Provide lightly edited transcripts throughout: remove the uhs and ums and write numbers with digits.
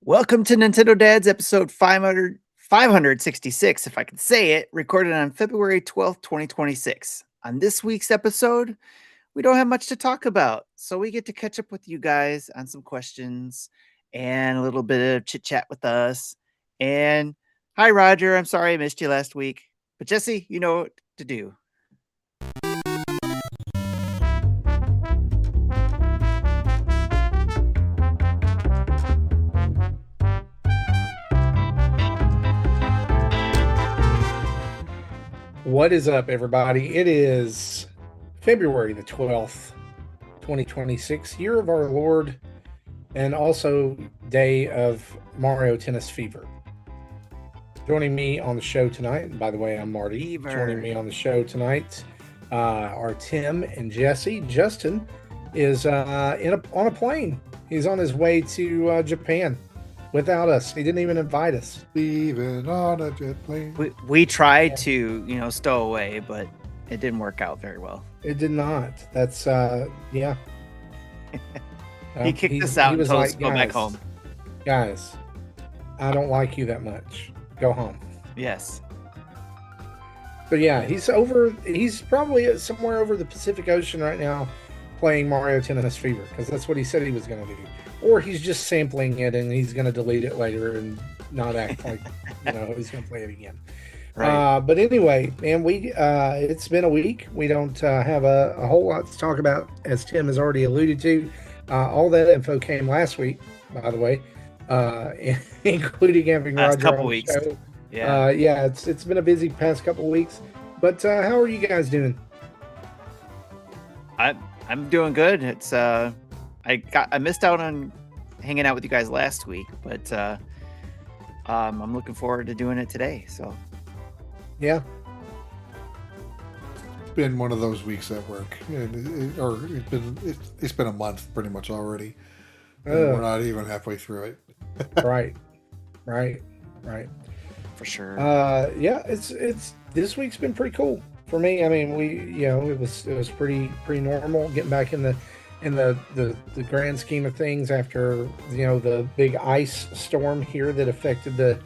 Welcome to Nintendo Dads episode 566, if I can say it, recorded on February 12th, 2026. On this week's episode, we don't have much to talk about, so we get to catch up with you guys on some questions and a little bit of chit chat with us. And hi, Roger. I'm sorry I missed you last week, but Jesse, you know what to do. What is up, everybody? It is February the 12th, 2026, year of our Lord, and also day of Mario Tennis Fever. Joining me on the show tonight, and by the way, I'm Marty. Joining me on the show tonight are Tim and Jesse. Justin is on a plane. He's on his way to Japan. Without us, he didn't even invite us. Leaving on a jet plane. We tried to, stow away, but it didn't work out very well. It did not. That's yeah. He kicked us out and told us to go back home. Guys, I don't like you that much. Go home. Yes. But yeah, he's probably somewhere over the Pacific Ocean right now playing Mario Tennis Fever, because that's what he said he was going to do. Or he's just sampling it and he's going to delete it later and not act like he's going to play it again. Right. But anyway, man, it's been a week. We don't have a whole lot to talk about, as Tim has already alluded to. All that info came last week, by the way, including having last Roger couple on the weeks. show. Yeah, it's been a busy past couple of weeks. But how are you guys doing? I'm doing good. It's I missed out on hanging out with you guys last week, but I'm looking forward to doing it today. So yeah, It's been one of those weeks at work, it's been a month pretty much already. And we're not even halfway through it. right. For sure. Yeah, it's this week's been pretty cool for me. I mean, it was pretty normal getting back in the grand scheme of things after the big ice storm here that affected the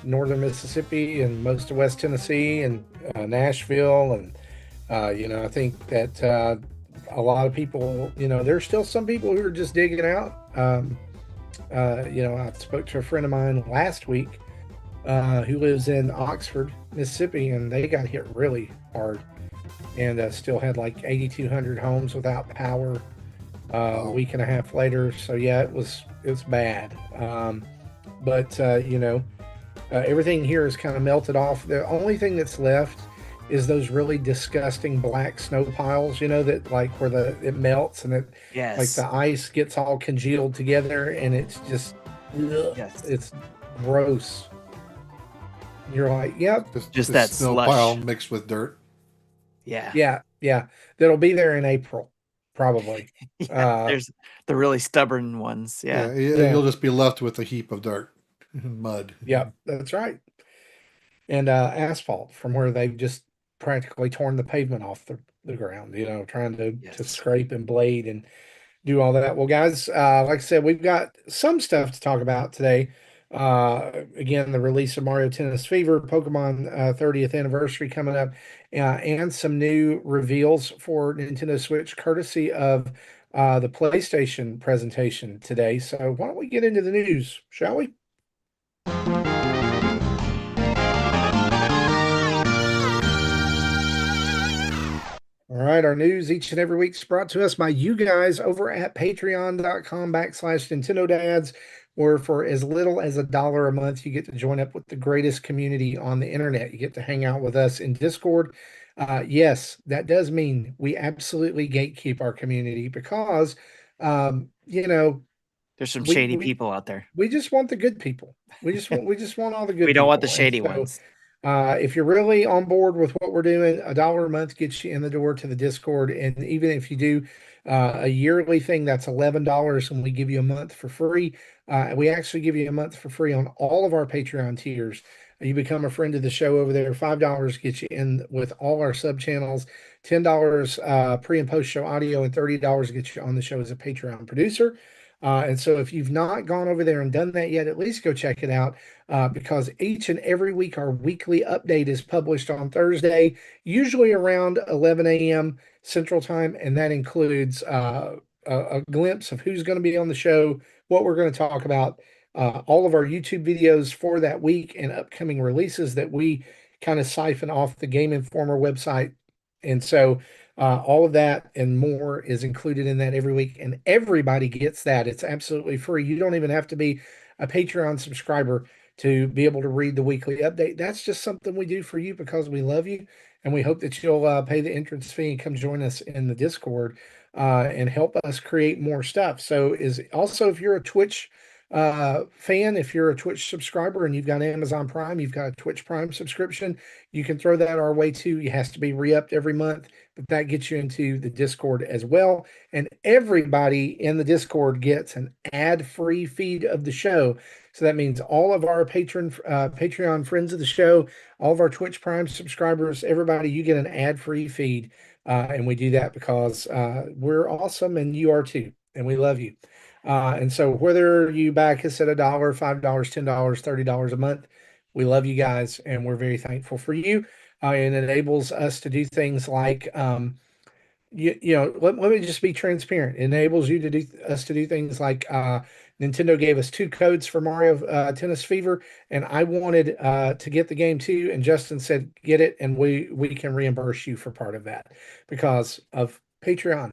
northern Mississippi and most of West Tennessee and Nashville, and I think that a lot of people, there's still some people who are just digging out. I spoke to a friend of mine last week who lives in Oxford, Mississippi, and they got hit really hard. And still had like 8,200 homes without power a week and a half later. So yeah, it was bad. But everything here is kind of melted off. The only thing that's left is those really disgusting black snow piles. That like where it melts and like the ice gets all congealed together, and it's just it's gross. You're like, yep, just that snow slush pile mixed with dirt. Yeah. That'll be there in April, probably. There's the really stubborn ones. Yeah. You'll just be left with a heap of dirt and mud. Yeah, that's right. And asphalt from where they've just practically torn the pavement off the ground, trying to scrape and blade and do all that. Well, guys, like I said, we've got some stuff to talk about today. Again, the release of Mario Tennis Fever, Pokemon 30th anniversary coming up, and some new reveals for Nintendo Switch, courtesy of the PlayStation presentation today. So why don't we get into the news, shall we? All right, our news each and every week is brought to us by you guys over at patreon.com/Nintendo Dads, where for as little as $1 a month, you get to join up with the greatest community on the internet. You get to hang out with us in Discord. Yes, that does mean we absolutely gatekeep our community because, there's some shady people out there. We just want the good people. We just want all the good. We don't want the shady ones. If you're really on board with what we're doing, $1 a month gets you in the door to the Discord. And even if you do a yearly thing, that's $11, and we give you a month for free. We actually give you a month for free on all of our Patreon tiers. You become a friend of the show over there. $5 gets you in with all our sub channels. $10 pre and post show audio, and $30 gets you on the show as a Patreon producer. And so if you've not gone over there and done that yet, at least go check it out, because each and every week our weekly update is published on Thursday, usually around 11 a.m. Central Time, and that includes a glimpse of who's going to be on the show, what we're going to talk about, all of our YouTube videos for that week, and upcoming releases that we kind of siphon off the Game Informer website. And so all of that and more is included in that every week, and everybody gets that. It's absolutely free. You don't even have to be a Patreon subscriber to be able to read the weekly update. That's just something we do for you because we love you, and we hope that you'll pay the entrance fee and come join us in the Discord and help us create more stuff. So, is also if you're a Twitch fan, if you're a Twitch subscriber and you've got Amazon Prime, you've got a Twitch Prime subscription, you can throw that our way too. It has to be re-upped every month, but that gets you into the Discord as well. And everybody in the Discord gets an ad-free feed of the show. So that means all of our Patreon friends of the show, all of our Twitch Prime subscribers, everybody, you get an ad-free feed. And we do that because we're awesome and you are too. And we love you. And so whether you back us at $1, $5, $10, $30 a month, we love you guys and we're very thankful for you. And it enables us to do things like, let me just be transparent. It enables you to do us to do things like Nintendo gave us 2 codes for Mario Tennis Fever, and I wanted to get the game too, and Justin said get it, and we can reimburse you for part of that because of Patreon.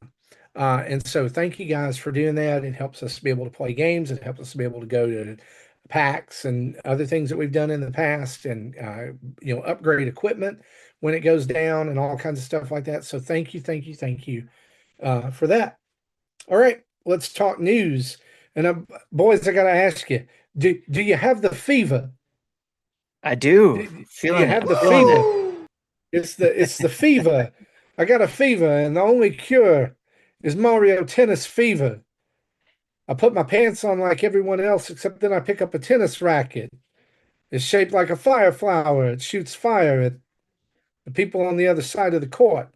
And so thank you guys for doing that. It helps us to be able to play games. It helps us to be able to go to PAX and other things that we've done in the past, and upgrade equipment when it goes down and all kinds of stuff like that. So thank you for that. All right, let's talk news. And boys, I gotta ask you, do you have the fever? I do. Do you have the fever? It's the fever. I got a fever, and the only cure is Mario Tennis Fever. I put my pants on like everyone else, except then I pick up a tennis racket. It's shaped like a fire flower. It shoots fire at the people on the other side of the court.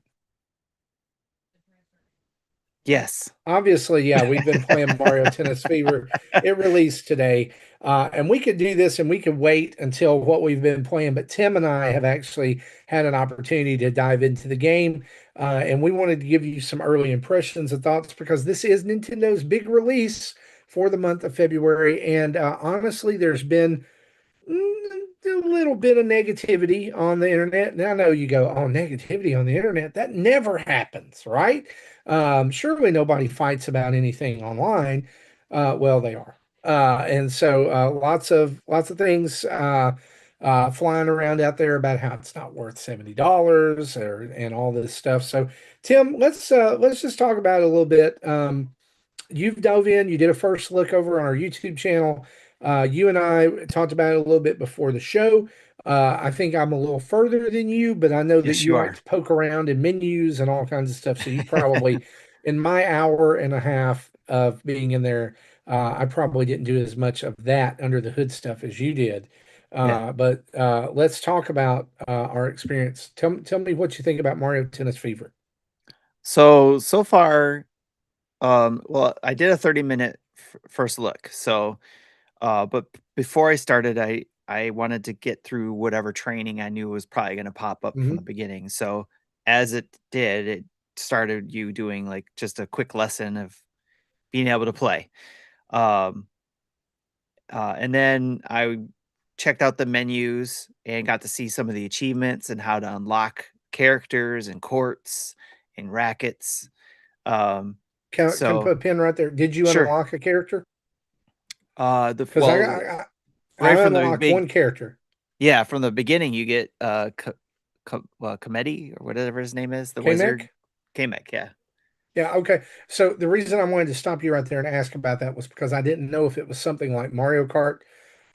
Yes. Obviously, yeah, we've been playing Mario Tennis Fever. It released today. And we could do this and we could wait until what we've been playing. But Tim and I have actually had an opportunity to dive into the game. And we wanted to give you some early impressions and thoughts because this is Nintendo's big release for the month of February. And honestly, there's been a little bit of negativity on the internet. And I know you go, oh, negativity on the internet. That never happens, right? Surely nobody fights about anything online. Well, they are. And so lots of things flying around out there about how it's not worth $70 and all this stuff. So Tim, let's just talk about it a little bit. You've dove in, you did a first look over on our YouTube channel. You and I talked about it a little bit before the show. I think I'm a little further than you, but I know that Yes, you you like are. to poke around in menus and all kinds of stuff. So you probably, in my hour and a half of being in there, I probably didn't do as much of that under the hood stuff as you did. Yeah. But let's talk about our experience. Tell me what you think about Mario Tennis Fever. So far, well, I did a 30-minute first look. So, but before I started, I wanted to get through whatever training I knew was probably going to pop up from Hmm. the beginning. So, as it did, it started you doing like just a quick lesson of being able to play. Um, and then I checked out the menus and got to see some of the achievements and how to unlock characters and courts and rackets. Um, Can so put a pin right there. Did you sure. unlock a character? The Because well, I right from the unlocked big one character. yeah, from the beginning you get Komedi or whatever his name is, the wizard. K-Mech? Kamek, yeah. Yeah, okay. So the reason I wanted to stop you right there and ask about that was because I didn't know if it was something like Mario Kart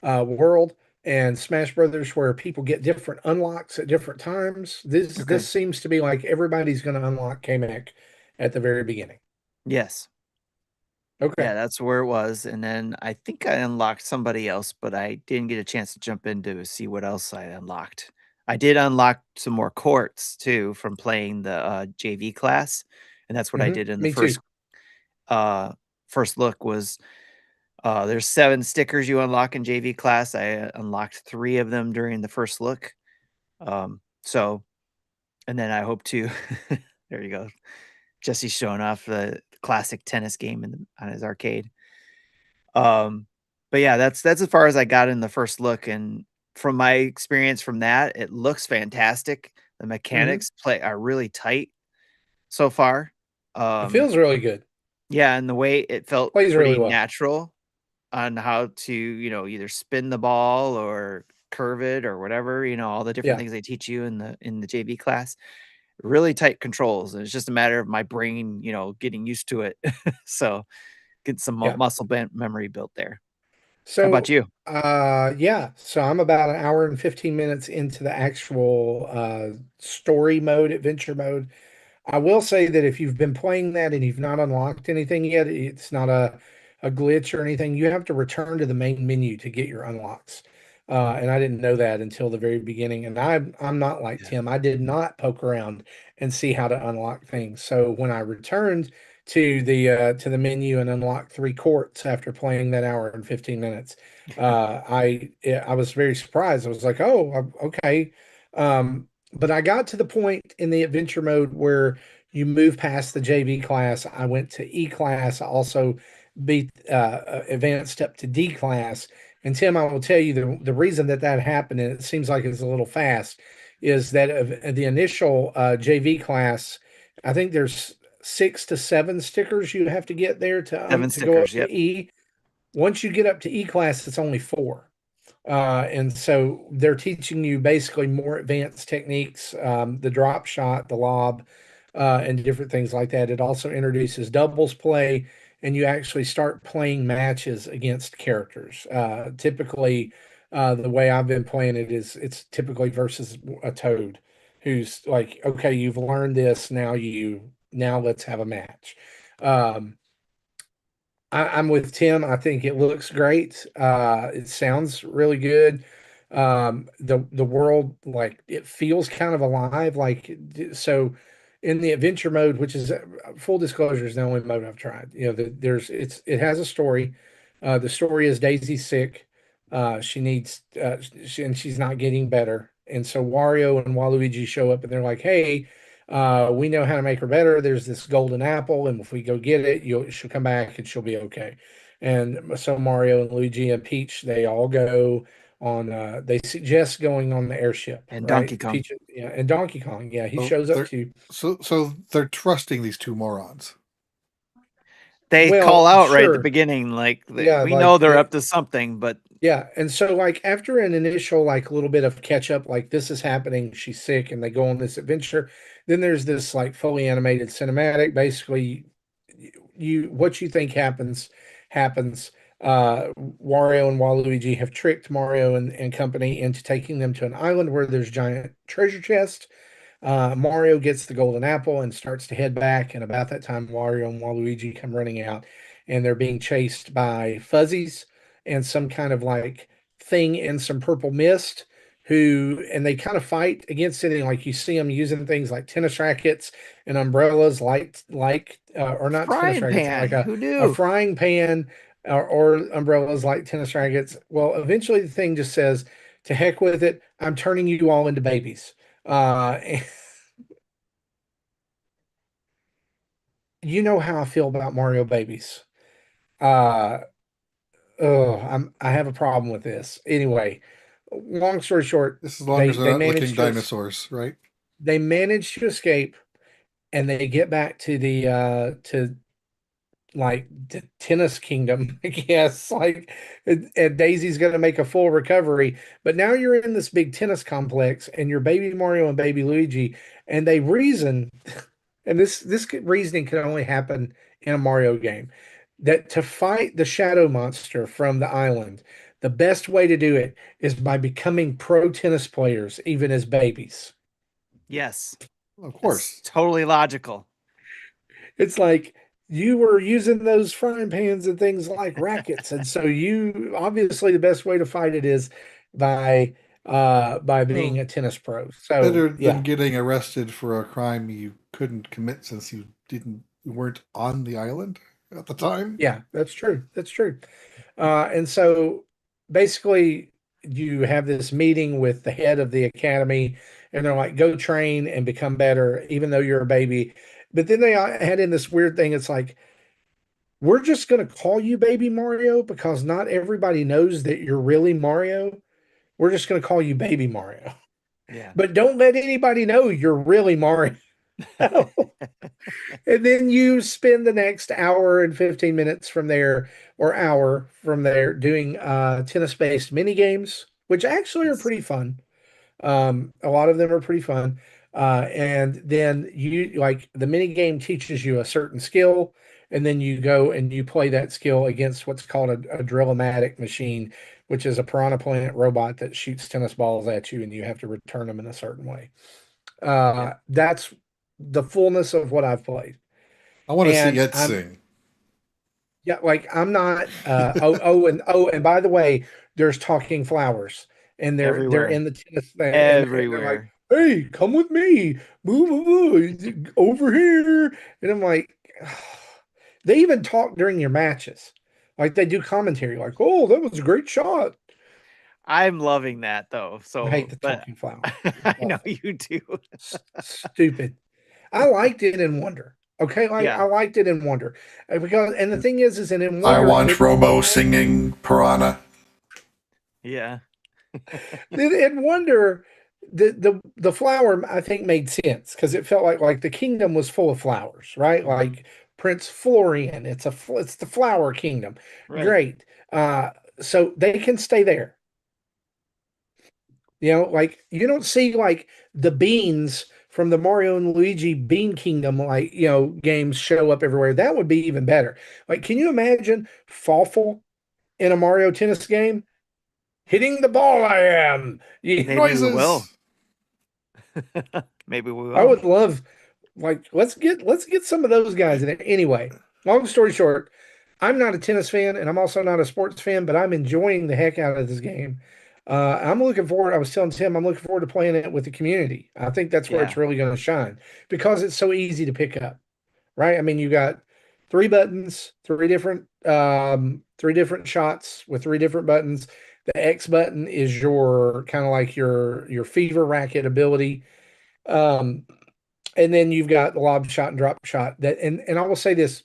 World and Smash Brothers where people get different unlocks at different times. Okay. This seems to be like everybody's going to unlock K-Mech at the very beginning. Yes. Okay. Yeah, that's where it was. And then I think I unlocked somebody else, but I didn't get a chance to jump in to see what else I unlocked. I did unlock some more courts too from playing the JV class, and that's what I did in the Me first too. uh first look was there's 7 stickers you unlock in JV class. I unlocked 3 of them during the first look. So, and then I hope to. There you go. Jesse's showing off the classic tennis game on his arcade. But yeah, that's as far as I got in the first look, and from my experience from that, it looks fantastic. The Mhm. mechanics play are really tight so far. It Um, feels really good. yeah, and the way it felt Plays really pretty well. natural on how to, either spin the ball or curve it or whatever, all the different Yeah, things they teach you in the JV class. Really tight controls, and it's just a matter of my brain, getting used to it. So, get some yeah. muscle memory built there. How about So, you? yeah. So I'm about an hour and 15 minutes into the actual story mode, adventure mode. I will say that if you've been playing that and you've not unlocked anything yet, it's not a glitch or anything. You have to return to the main menu to get your unlocks. And I didn't know that until the very beginning. And I'm not like Yeah. Tim. I did not poke around and see how to unlock things. So when I returned to the menu and unlocked 3 courts after playing that hour and 15 minutes, I was very surprised. I was like, oh, okay. But I got to the point in the adventure mode where you move past the JV class. I went to E class. I also beat advanced up to D class. And Tim, I will tell you the reason that happened, and it seems like it's a little fast, is that the initial JV class, I think there's 6 to 7 stickers you have to get there 7 to go up stickers, to yep. E. Once you get up to E class, it's only 4. And so they're teaching you basically more advanced techniques, the drop shot, the lob, and different things like that. It also introduces doubles play, and you actually start playing matches against characters. Typically, the way I've been playing it is it's typically versus a toad who's like, okay, you've learned this, now let's have a match. Um, I'm with Tim. I think it looks great. It sounds really good. The world, like, it feels kind of alive. So in the adventure mode, which is full disclosure, is the only mode I've tried. It has a story. The story is Daisy's sick. She needs and she's not getting better. And so Wario and Waluigi show up and they're like, "Hey, we know how to make her better. There's this golden apple, and if we go get it, she'll come back and she'll be okay." And so Mario and Luigi and Peach, they all go on. They suggest going on the airship, And Donkey right? Kong. Peach, yeah, and Donkey Kong, yeah, he So shows up they're too. they're trusting these two morons. They call Well, out right at the sure, beginning, like, yeah, we know like they're up to something, but yeah, and so like after an initial like little bit of catch up, like this is happening, she's sick, and they go on this adventure. Then there's this like fully animated cinematic. Basically, you what you think happens. Wario and Waluigi have tricked Mario and company into taking them to an island where there's giant treasure chests. Mario gets the golden apple and starts to head back, and about that time, Wario and Waluigi come running out, and they're being chased by fuzzies and some kind of like thing in some purple mist. And they kind of fight against it, and like you see them using things like tennis rackets and umbrellas, or not tennis frying rackets, pan, like who a knew? frying pan, or umbrellas like tennis rackets. Well, eventually the thing just says, "To heck with it! I'm turning you all into babies." Uh, you know how I feel about Mario babies. Uh, I have a problem with this. Anyway, long story short, This as long as they're they not licking managed to dinosaurs, right? escape, and they get back to the tennis kingdom, I guess. And Daisy's going to make a full recovery, but now you're in this big tennis complex, and you're baby Mario and baby Luigi, and they reason, and reasoning can only happen in a Mario game, that to fight the shadow monster from the island, the best way to do it is by becoming pro tennis players, even as babies. Yes, Of that's course. totally logical. It's like you were using those frying pans and things like rackets, and so you obviously the best way to fight it is by being Well, a tennis pro. So better than yeah, getting arrested for a crime you couldn't commit since you weren't on the island. at the time. Yeah, that's true. That's true. And so basically, you have this meeting with the head of the academy, and they're like, go train and become better, even though you're a baby. But then they had in this weird thing. It's like, we're just going to call you Baby Mario because not everybody knows that you're really Mario. We're just going to call you Baby Mario. Yeah. But don't let anybody know you're really Mario. And then you spend the next hour and 15 minutes from there, or hour from there, doing tennis based mini games, which actually are Yes. pretty fun. A lot of them are pretty fun. And then you like the mini game teaches you a certain skill, and then you go and you play that skill against what's called a drill-o-matic machine, which is a piranha plant robot that shoots tennis balls at you, and you have to return them in a certain way. Yeah. That's the fullness of what I've played. I want to see And Ed I'm sing. yeah, like I'm not and by the way, there's talking flowers, and they're Everywhere. in the tennis thing, and they're like, Everywhere. "Hey, come with me, move over here," and I'm like, they even talk during your matches, like they do commentary, like, "Oh, that was a great shot." I'm loving that though. I hate So, the but talking flowers. It's I know awful. you do. Stupid. I liked it in Wonder. Okay, like I Yeah. liked it in Wonder because, and the thing is in I Wonder want Robo singing Piranha. Yeah. in Wonder, the flower I think made sense because it felt like the kingdom was full of flowers, right? Hmm. Like Prince Florian, it's the flower kingdom. Right. Great. So they can stay there. You know, like you don't see like the beans from the Mario and Luigi Bean Kingdom, like games show up everywhere. That would be even better. Like, can you imagine Fawful in a Mario tennis game? Hitting the ball, I am. Maybe we will. Noises. Maybe we I will. would love, like, let's get some of those guys in it. Anyway, long story short, I'm not a tennis fan, and I'm also not a sports fan, but I'm enjoying the heck out of this game. I'm looking forward. I was telling Tim, I'm looking forward to playing it with the community. I think that's where it's Yeah. really going to shine because it's so easy to pick up, right? I mean, you got three buttons, three different shots with three different buttons. The X button is your kind of like your fever racket ability. Um, and then you've got the lob shot and drop shot. And I will say this,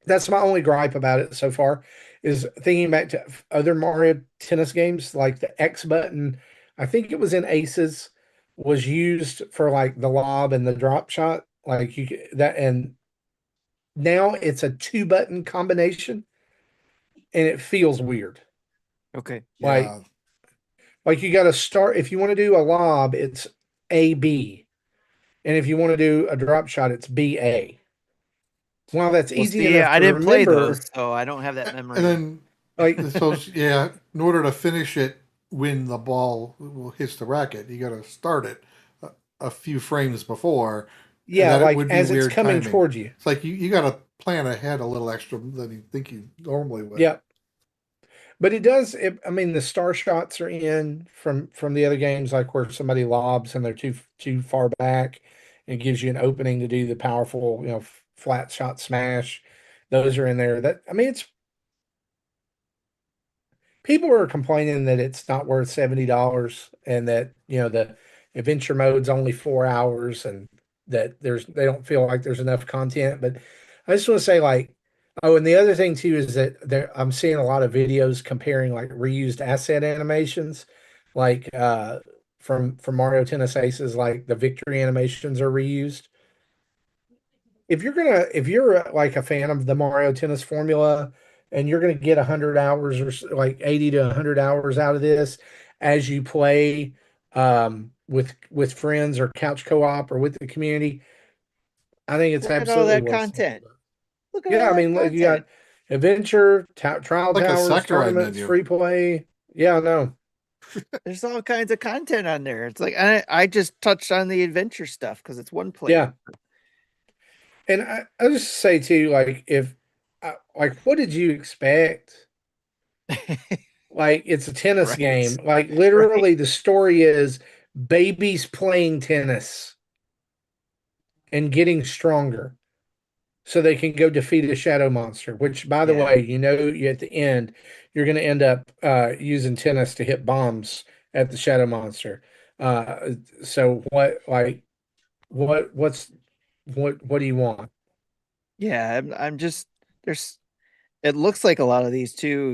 that's my only gripe about it so far, is thinking back to other Mario tennis games, like the X button, I think it was in Aces, was used for like the lob and the drop shot. Like that, and now it's a two button combination and it feels weird. Okay. Like Yeah, like you got to start, if you want to do a lob, it's AB. And if you want to do a drop shot, it's BA. While that's Well, easy see, enough I to didn't play those, remember, so I don't have that and memory. then like so yeah, in order to finish it when the ball hits the racket, you got to start it a few frames before, and yeah, that it like would be as it's weird coming timing. towards you. It's like you got to plan ahead a little extra than you think you normally would. Yeah. But I mean, the star shots are in from the other games, like where somebody lobs and they're too far back. It gives you an opening to do the powerful, flat shot smash. Those are in there. That I mean, it's people are complaining that it's not worth $70 and that the adventure mode's only 4 hours and that they don't feel like there's enough content. But I just want to say, like, oh, and the other thing too is that I'm seeing a lot of videos comparing like reused asset animations, like from Mario Tennis Aces, like the victory animations are reused. If you're like a fan of the Mario Tennis formula and you're gonna get 100 hours or like 80 to 100 hours out of this as you play with friends or couch co-op or with the community, I think it's Look at all absolutely that worth content. $70. Look at all Yeah, I that mean, look, you content. got adventure, trial Like a towers, Sakurai tournaments, menu. free play. Yeah, I know. There's all kinds of content on there. It's like I just touched on the adventure stuff because it's one Yeah, player. and I just say too, like like what did you expect? Like it's a tennis Right. game. Like Right. literally the story is babies playing tennis and getting stronger. so they can go defeat a shadow monster. Which, by the Yeah. way, you at the end you're going to end up using tennis to hit bombs at the shadow monster. Uh, so what do you want? Yeah, I'm just there's it looks like a lot of these too,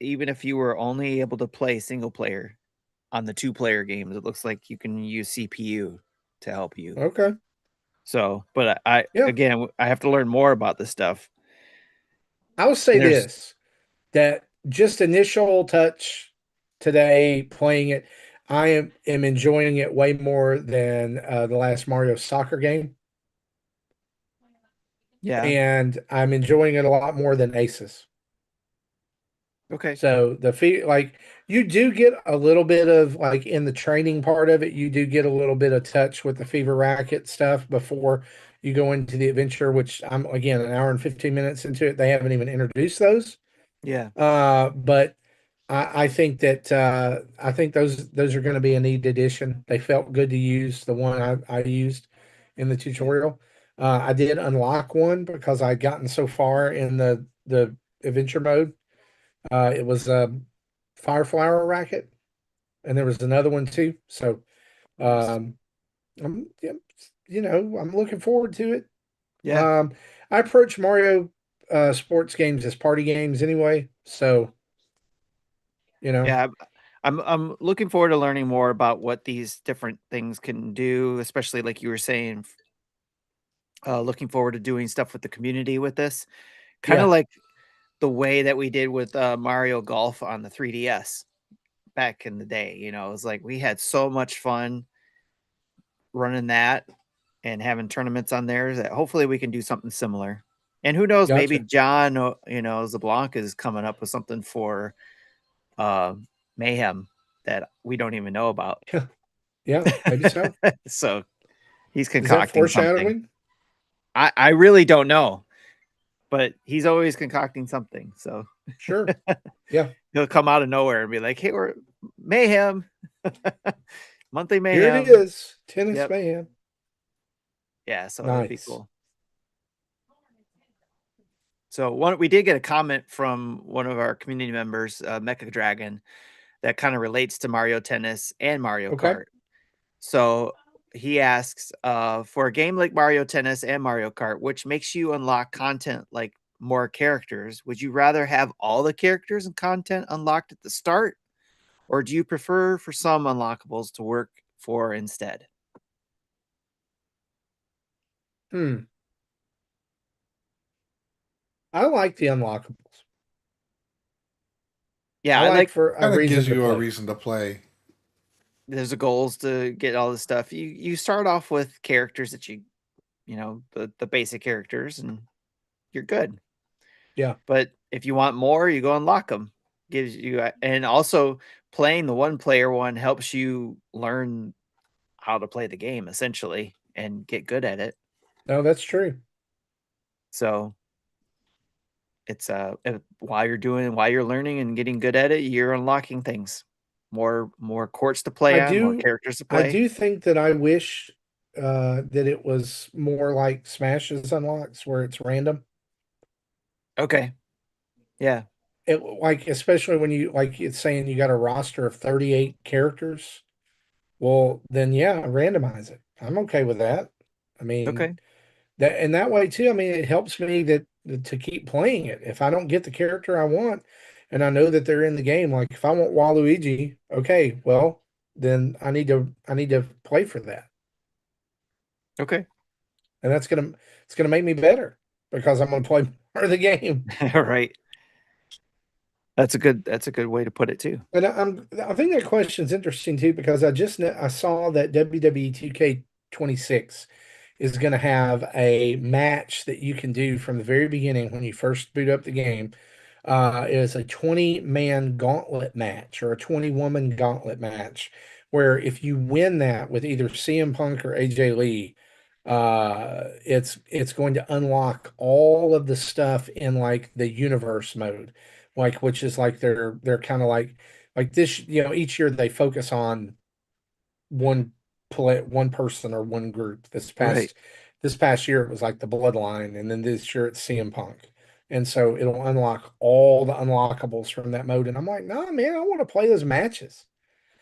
even if you were only able to play single player on the two-player games, it looks like you can use CPU to help you. Okay, So, but I yeah, again, I have to learn more about this stuff. I'll say And there's this, that just initial touch today playing it, I am enjoying it way more than the last Mario soccer game, yeah, and I'm enjoying it a lot more than Aces. okay. So the fee, like, you do get a little bit of, like, in the training part of it, you do get a little bit of touch with the Fever Racket stuff before you go into the adventure, which I'm, again, an hour and 15 minutes into it. They haven't even introduced those. Yeah, But I think those are going to be a neat addition. They felt good to use. The one I used in the yeah. tutorial. I did unlock one because I'd gotten so far in the adventure mode. It was a Fireflower racket, and there was another one too. So Nice. um, yeah, I'm looking forward to it. Yeah. Um, I approach Mario sports games as party games anyway. So you know, Yeah, I'm looking forward to learning more about what these different things can do, especially like you were saying, looking forward to doing stuff with the community with this. Kind of yeah, like the way that we did with Mario Golf on the 3DS back in the day. It was like we had so much fun running that and having tournaments on there that hopefully we can do something similar. And who knows, maybe gotcha. John, Zablanc is coming up with something for uh, Mayhem that we don't even know about. Yeah, yeah, maybe so. So he's Is that concocting something. foreshadowing? I really don't know, but he's always concocting something. So Sure. Yeah, he'll come out of nowhere and be like, "Hey, we're Mayhem, monthly here it Mayhem." is. Tennis Yep. mayhem. Yeah. So it'll be Nice. cool. So we did get a comment from one of our community members, Mecha Dragon, that kind of relates to Mario Tennis and Mario Okay. Kart. So he asks, for a game like Mario Tennis and Mario Kart, which makes you unlock content like more characters, would you rather have all the characters and content unlocked at the start, or do you prefer for some unlockables to work for instead? Hmm. I like the unlockables. Yeah, I I like like for a Kind of reason gives to you a play. reason to play. there's a goals to get all this stuff. You start off with characters that the basic characters, and you're good. Yeah. But if you want more, you go unlock them. Gives you and also playing the one player one helps you learn how to play the game essentially and get good at it. No, that's true. So it's while you're learning and getting good at it, you're unlocking things. More courts to play I on, more do characters to I play. do think that I wish that it was more like Smash's unlocks where it's random. Okay. Yeah. It, like, especially when you, like, it's saying you got a roster of 38 characters. Well, then yeah, randomize it. I'm okay with that. I mean, Okay. that, and that way too, I mean, it helps me that to keep playing it. If I don't get the character I want and I know that they're in the game, like if I want Waluigi, okay, well, then I need to play for that. Okay. And it's gonna make me better because I'm gonna play more of the game. All right. That's a good way to put it too. And I think that question's interesting too because I saw that WWE 2K26 is going to have a match that you can do from the very beginning when you first boot up the game. Is a 20-man gauntlet match or a 20-woman gauntlet match, where if you win that with either CM Punk or AJ Lee, it's going to unlock all of the stuff in like the universe mode, like, which is like they're kind of like this, each year they focus on one one person or one group. This Right. past This past year it was like the Bloodline, and then this year it's CM Punk. And so it'll unlock all the unlockables from that mode. And I'm like, no, man, I want to play those matches.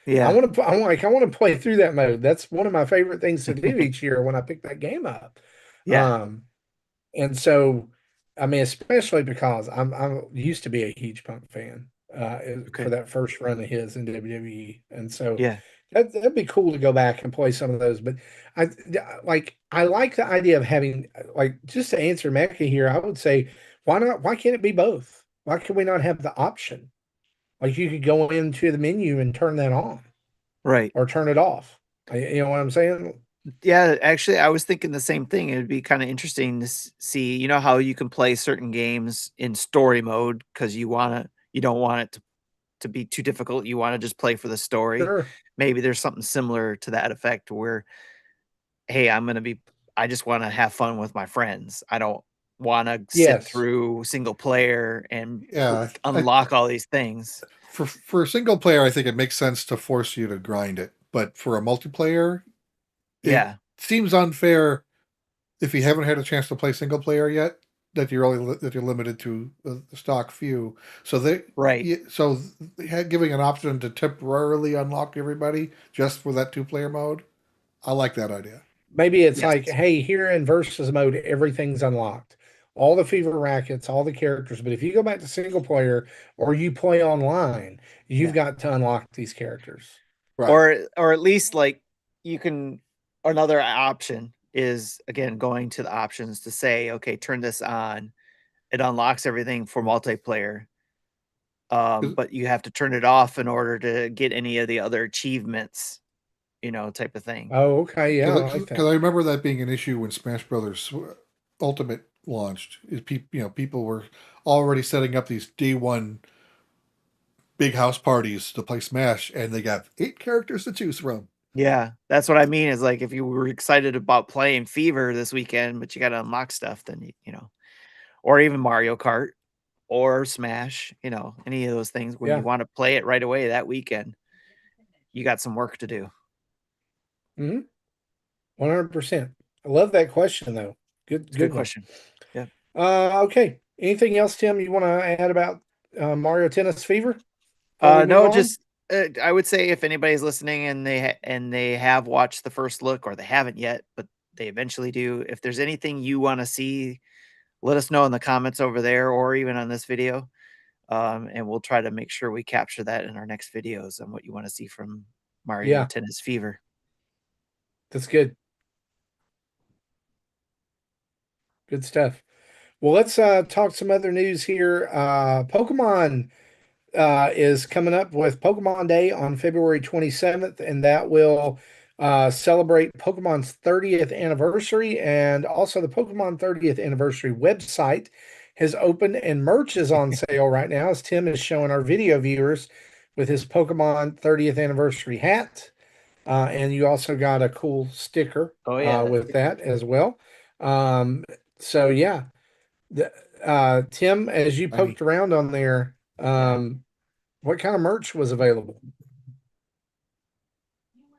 I Yeah. want to. I want to play through that mode. That's one of my favorite things to do each year when I pick that game up. Yeah. Um, and so, I mean, especially because I'm used to be a huge Punk fan for Okay. that first run of his in WWE, and so Yeah. that'd be cool to go back and play some of those. But I I like the idea of having like just to answer Mecca here. I would say why not? Why can't it be both? Why can we not have the option? Like you could go into the menu and turn that on Right. or turn it off. You know what I'm saying? Yeah, actually, I was thinking the same thing. It'd be kind of interesting to see, how you can play certain games in story mode because you don't want it to be too difficult. You want to just play for the story. Sure. Maybe there's something similar to that effect where, hey, I just want to have fun with my friends. I don't want to sit Yes. through single player and Yeah, unlock all these things. for a single player, I think it makes sense to force you to grind it. But for a multiplayer, it Yeah, seems unfair if you haven't had a chance to play single player yet that you're limited to the stock few. So right. giving an option to temporarily unlock everybody just for that 2 player mode, I like that idea. Maybe it's Yes. like, hey, here in versus mode, everything's unlocked. All the fever rackets, all the characters. But if you go back to single player or you play online, you've Yeah. got to unlock these characters. Right. Or at least like you can another option is again going to the options to say, okay, turn this on. It unlocks everything for multiplayer. But you have to turn it off in order to get any of the other achievements, type of thing. Oh, okay. Yeah, I like Because that. I remember that being an issue when Smash Brothers Ultimate launched. Is people were already setting up these day 1 big house parties to play Smash, and they got 8 characters to choose from. Yeah, that's what I mean is like if you were excited about playing Fever this weekend, but you got to unlock stuff, then or even Mario Kart or Smash, any of those things when you Yeah. want to play it right away that weekend, you got some work to do. 100%. I love that question though. It's a good Good one. question. Yeah. Okay. Anything else, Tim, you want to add about Mario Tennis Fever before we move No, on? just I would say if anybody's listening and they have watched the first look or they haven't yet, but they eventually do, if there's anything you want to see, let us know in the comments over there or even on this video. And we'll try to make sure we capture that in our next videos on what you want to see from Mario Yeah, Tennis Fever. that's good. Good stuff. Well, let's talk some other news here. Pokemon is coming up with Pokemon Day on February 27th, and that will celebrate Pokemon's 30th anniversary. And also, the Pokemon 30th anniversary website has opened, and merch is on sale right now, as Tim is showing our video viewers with his Pokemon 30th anniversary hat. And you also got a cool sticker Oh yeah, that's with pretty cool. that as well. Um, so, yeah. The, Tim, as you Tiny. poked around on there, Yeah. what kind of merch was available?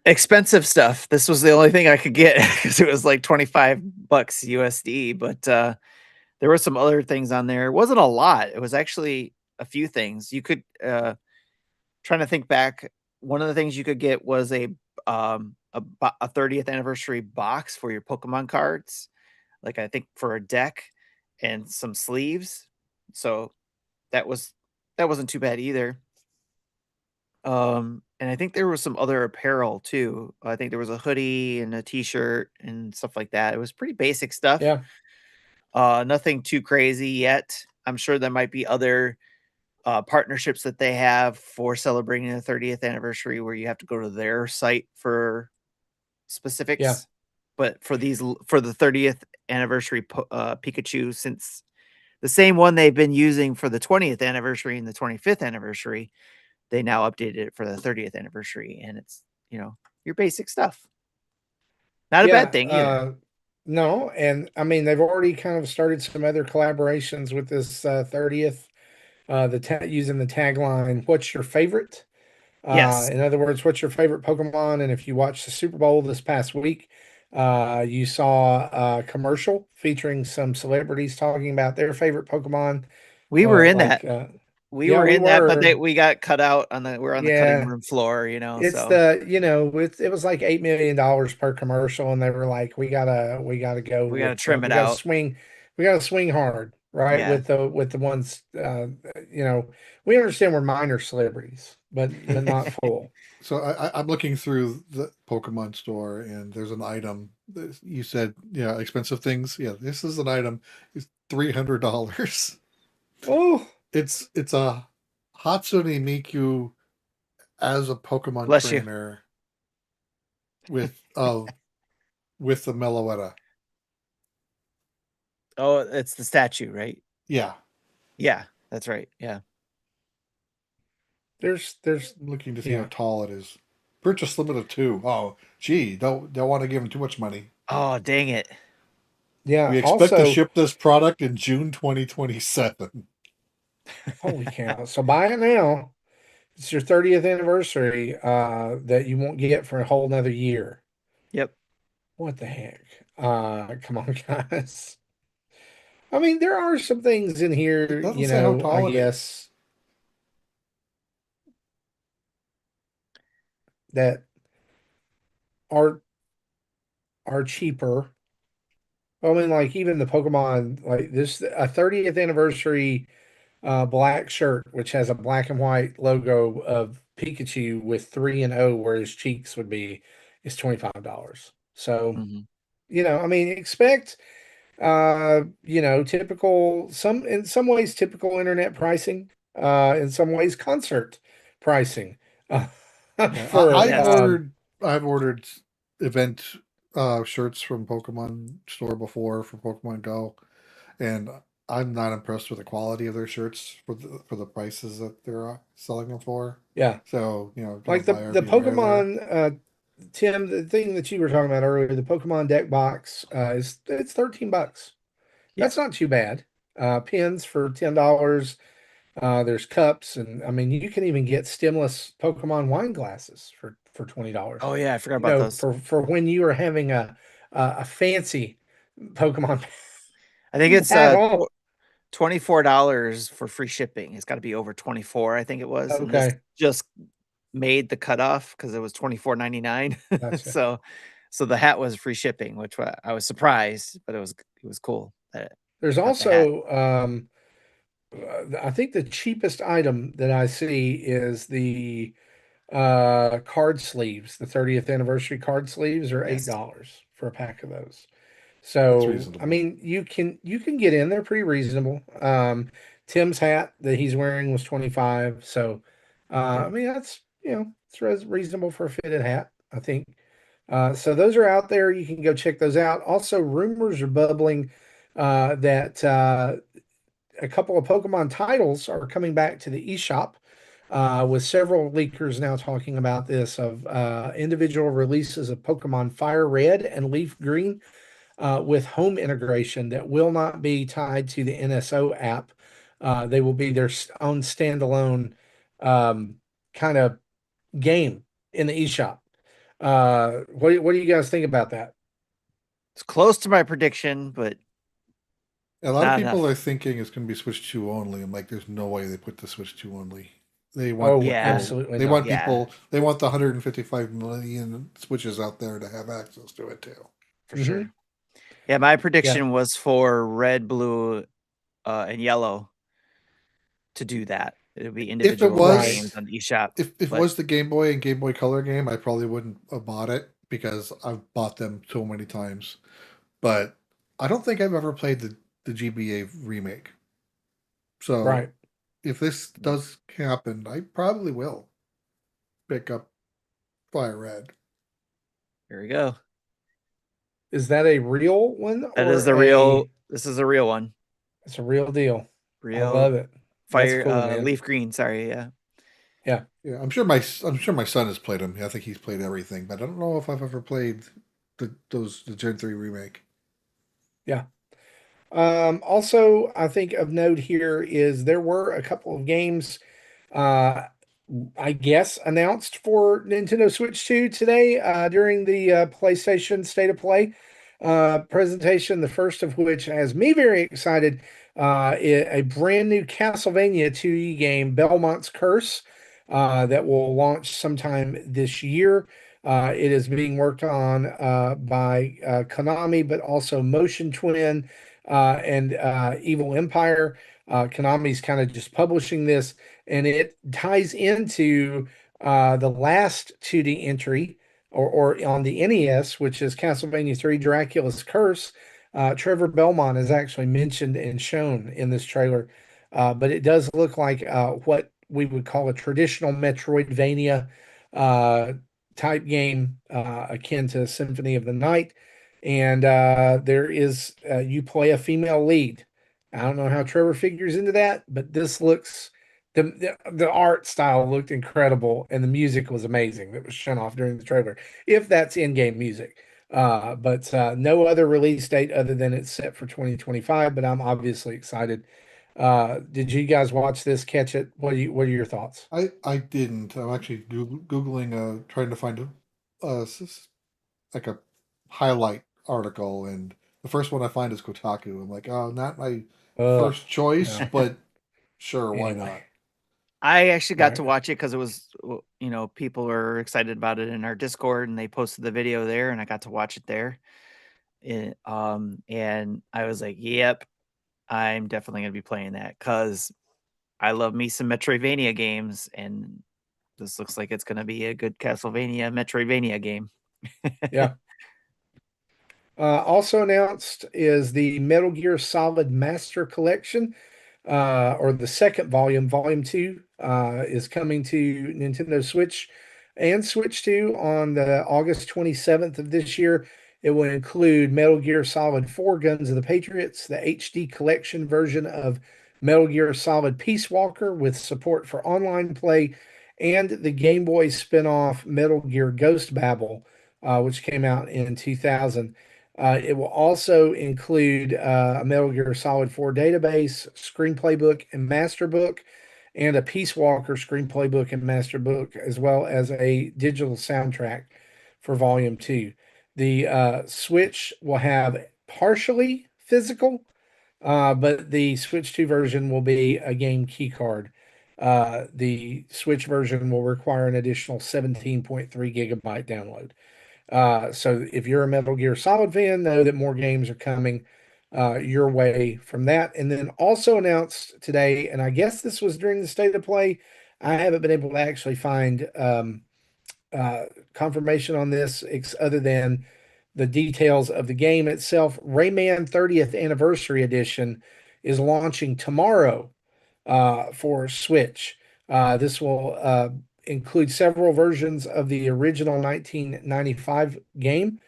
Expensive stuff. This was the only thing I could get because it was like $25 USD, but there were some other things on there. It wasn't a lot. It was actually a few things. You could trying to think back, one of the things you could get was a 30th anniversary box for your Pokemon cards, like I think for a deck and some sleeves. So that was that wasn't too bad either. And I think there was some other apparel too. I think there was a hoodie and a t-shirt and stuff like that. It was pretty basic stuff. Yeah, Nothing too crazy yet. I'm sure there might be other partnerships that they have for celebrating the 30th anniversary where you have to go to their site for yeah, specifics. But for the 30th anniversary Pikachu, since the same one they've been using for the 20th anniversary and the 25th anniversary, they now updated it for the 30th anniversary, and it's your basic stuff. Not a bad yeah. thing either. No, and I mean they've already kind of started some other collaborations with this 30th. Using the tagline, "What's your favorite?" Yes. In other words, what's your favorite Pokemon? And if you watched the Super Bowl this past week, You saw a commercial featuring some celebrities talking about their favorite Pokemon. We were in that. Like, We yeah, were we in that, but were. we got cut out we're on the cutting Yeah, room floor, it's so the it was like $8 million per commercial, and they were like, we gotta go we got to with trim it out. we gotta swing hard, right? Yeah. With the ones, you know, we understand we're minor celebrities, but not full. So I'm looking through the Pokemon store, and there's an item that you said, yeah, expensive things. Yeah, this is an item. It's $300. Oh, It's a Hatsune Miku as a Pokemon Bless you. trainer with with the Meloetta. Oh, it's the statue, right? Yeah, Yeah, that's right. Yeah. there's I'm looking to see how yeah. tall it is. Purchase limit of 2. Oh, gee, don't want to give him too much money. Oh, dang it. Yeah, We expect to also, ship this product in June 2027. holy cow. So buy it now. It's your 30th anniversary that you won't get for a whole nother year. Yep. What the heck? Come on, guys. I mean, there are some things in It here, doesn't say how I tall it is. guess that are are cheaper. I mean, like even the Pokemon, like this, a 30th anniversary black shirt, which has a black and white logo of Pikachu with 3 and O, where his cheeks would be, is $25. So, Mhm. I mean, expect typical, in some ways typical internet pricing, in some ways concert pricing. Uh, Yeah, for Yes. I've ordered event shirts from Pokemon store before for Pokemon Go, and I'm not impressed with the quality of their shirts for the prices that they're selling them for. Yeah, So like kind of buyer the beware there. Pokemon, Tim, the thing that you were talking about earlier, the Pokemon deck box, it's $13. Yeah. That's not too bad. Pins for $10. There's cups, and I mean, you can even get stemless Pokemon wine glasses for $20. Oh yeah, I forgot about those. For when you are having a fancy Pokemon I think it's battle. $24 for free shipping. It's got to be over 24, I think it was. And this Okay, just made the cutoff because it was 24.99. gotcha. So the hat was free shipping, which I was surprised, but it was cool that There's I got the hat. also, I think the cheapest item that I see is the card sleeves. The 30th anniversary card sleeves are Yes. $8 for a pack of those. That's So, I reasonable. mean, you can get in there pretty reasonable. Tim's hat that he's wearing was 25. So, Okay. I mean, that's, it's reasonable for a fitted hat, I think. So those are out there. You can go check those out. Also, rumors are bubbling that a couple of Pokemon titles are coming back to the eShop, with several leakers now talking about this of individual releases of Pokemon Fire Red and Leaf Green, with home integration that will not be tied to the NSO app. They will be their own standalone kind of game in the eShop. What do you guys think about that? It's close to my prediction, but A lot of not people are enough. thinking it's going to be Switch 2 only. I'm like, there's no way they put the Switch 2 only. They want Oh, Yeah. people. absolutely They not. want Yeah, people. They want the 155 million Switches out there to have access to it too. for Hmm. sure. Yeah, my Yeah. prediction was for red, blue, and yellow to do that. It would be If it individual Right. games was, on the eShop, if it but was the Game Boy and Game Boy Color game, I probably wouldn't have bought it because I've bought them so many times. But I don't think I've ever played the GBA remake. So Right. if this does happen, I probably will pick up Fire Red. here we go. Is that a real one That is or the real. a This is a real one. it's a real deal? I Real love it. That's fire. cool, man. Leaf green. Sorry. Yeah. Yeah. Yeah, I'm sure my son has played them. I think he's played everything, but I don't know if I've ever played the Gen 3 remake. Yeah. Also, I think of note here is there were a couple of games, uh, I guess, announced for Nintendo Switch 2 today during the PlayStation State of Play presentation. The first of which has me very excited. A brand new Castlevania 2E game, Belmont's Curse, that will launch sometime this year. It is being worked on by Konami, but also Motion Twin and Evil Empire. Konami's kind of just publishing this, and it ties into the last 2D entry, or on the NES, which is Castlevania 3 Dracula's Curse. Trevor Belmont is actually mentioned and shown in this trailer, but it does look like what we would call a traditional Metroidvania uh, type game, akin to Symphony of the Night. And there is, you play a female lead. I don't know how Trevor figures into that, but this looks, the art style looked incredible, and the music was amazing that was shown off during the trailer, if that's in-game music. But no other release date other than it's set for 2025. But I'm obviously excited. Did you guys watch this? Catch it? What are your thoughts? I didn't. I'm actually googling, trying to find like a highlight article, and the first one I find is Kotaku. I'm like, oh, not my first choice, no. but sure, why Anyway. not? I actually got to Right. watch it because it was, people were excited about it in our Discord, and they posted the video there, and I got to watch it there. And I was like, "Yep, I'm definitely gonna be playing that because I love me some Metroidvania games, and this looks like it's gonna be a good Castlevania Metroidvania game." Yeah. Also announced is the Metal Gear Solid Master Collection, or the second volume. Volume 2 is coming to Nintendo Switch and Switch 2 on the August 27th of this year. It will include Metal Gear Solid 4 Guns of the Patriots, the HD collection version of Metal Gear Solid Peace Walker with support for online play, and the Game Boy spin-off Metal Gear Ghost Babel, which came out in 2000. It will also include a Metal Gear Solid 4 database, screenplay book, and master book, and a Peace Walker screenplay book and master book, as well as a digital soundtrack for Volume 2. The Switch will have partially physical, but the Switch 2 version will be a game key card. The Switch version will require an additional 17.3 gigabyte download. So if you're a Metal Gear Solid fan, know that more games are coming your way from that. And then also announced today, and I guess this was during the State of Play. I haven't been able to actually find confirmation on this, other than the details of the game itself. Rayman 30th Anniversary Edition is launching tomorrow for Switch. This will include several versions of the original 1995 game,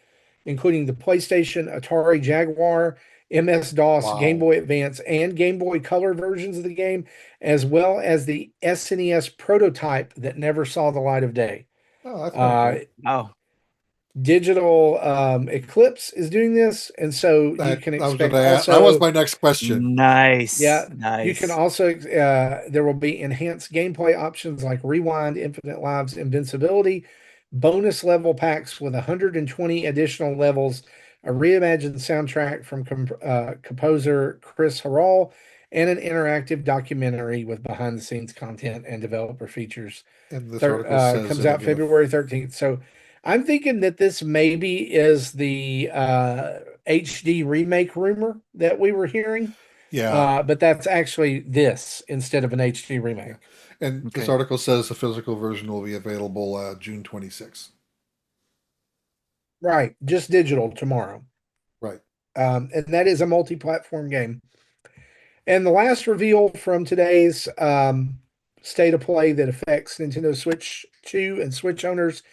including the PlayStation, Atari Jaguar, MS-DOS, Game Wow. Boy Advance, and Game Boy Color versions of the game, as well as the SNES prototype that never saw the light of day. Oh, that's kind of Uh, cool. Oh, Digital Eclipse is doing this, and so you That can I was going expect to ask. That was also. my next question. nice, Yeah, you can nice. also there will be enhanced gameplay options like rewind, infinite lives, invincibility, bonus level packs with 120 additional levels, a reimagined soundtrack from composer Chris Harrell, and an interactive documentary with behind the scenes content and developer features. And this article says Comes it'll out get a February 13th. So I'm thinking that this maybe is the HD remake rumor that we were hearing, yeah, but that's actually this instead of an HD yeah. remake. And this Okay. article says the physical version will be available June 26th. Right, just digital tomorrow. Right. And that is a multi-platform game. And the last reveal from today's state of play that affects Nintendo Switch 2 and Switch owners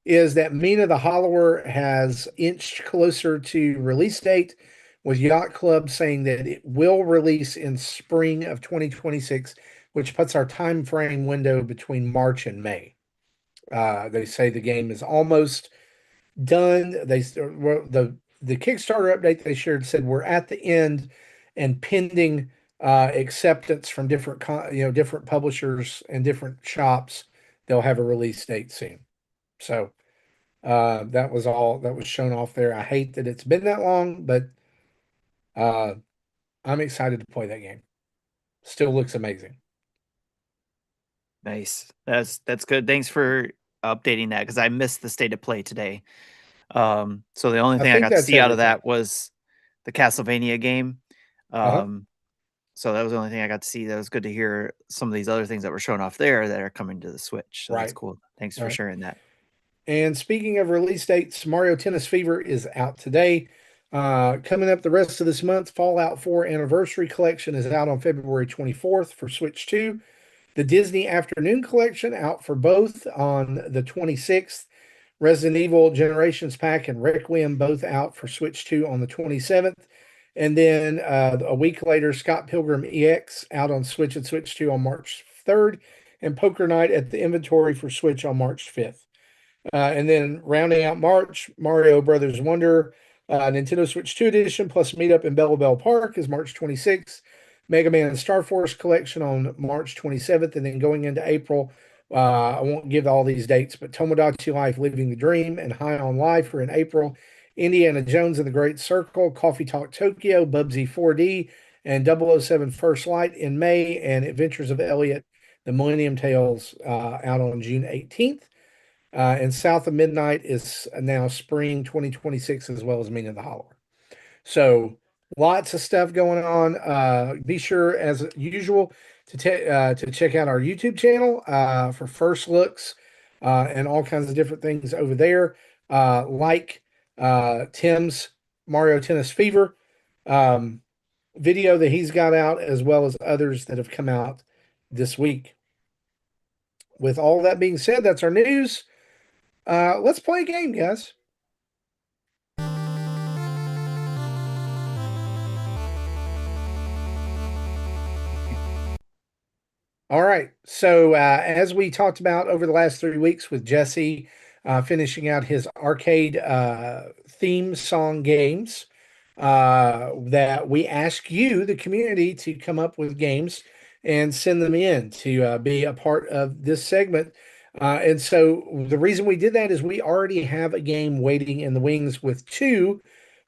is that Mina the Hollower has inched closer to release date, with Yacht Club saying that it will release in spring of 2026, which puts our time frame window between March and May. They say the game is almost done. The Kickstarter update they shared said we're at the end and pending acceptance from different different publishers and different shops they'll have a release date soon. So that was all that was shown off there. I hate that it's been that long, but I'm excited to play that game. Still looks amazing. Nice. That's good. Thanks for updating that because I missed the state of play today. So the only I thing I think got to that's see out of everything. that was the Castlevania game. Uh-huh. So that was the only thing I got to see. That was good to hear some of these other things that were shown off there that are coming to the Switch. So that's Right. cool. Thanks for Right. sharing that. And speaking of release dates, Mario Tennis Fever is out today. Coming up the rest of this month, Fallout 4 Anniversary Collection is out on February 24th for Switch 2. The Disney Afternoon Collection out for both on the 26th. Resident Evil Generations Pack and Requiem both out for Switch 2 on the 27th. And then a week later, Scott Pilgrim EX out on Switch and Switch 2 on March 3rd. And Poker Night at the Inventory for Switch on March 5th. And then rounding out March, Mario Brothers Wonder Nintendo Switch 2 edition plus Meetup in Bell Bell Park is March 26th. Mega Man and Star Force collection on March 27th. And then going into April, I won't give all these dates, but Tomodachi Life Living the Dream and High on Life are in April. Indiana Jones and the Great Circle, Coffee Talk Tokyo, Bubsy 4D, and 007 First Light in May, and Adventures of Elliot, the Millennium Tales out on June 18th. And South of Midnight is now spring 2026, as well as Meaning of the Holler. So lots of stuff going on. Be sure, as usual, to check out our YouTube channel for first looks and all kinds of different things over there. Like Tim's Mario Tennis Fever video that he's got out, as well as others that have come out this week. With all that being said, that's our news. Let's play a game, guys. All right. So, as we talked about over the last 3 weeks with Jesse finishing out his arcade theme song games, that we ask you, the community, to come up with games and send them in to be a part of this segment. And so the reason we did that is we already have a game waiting in the wings with 2,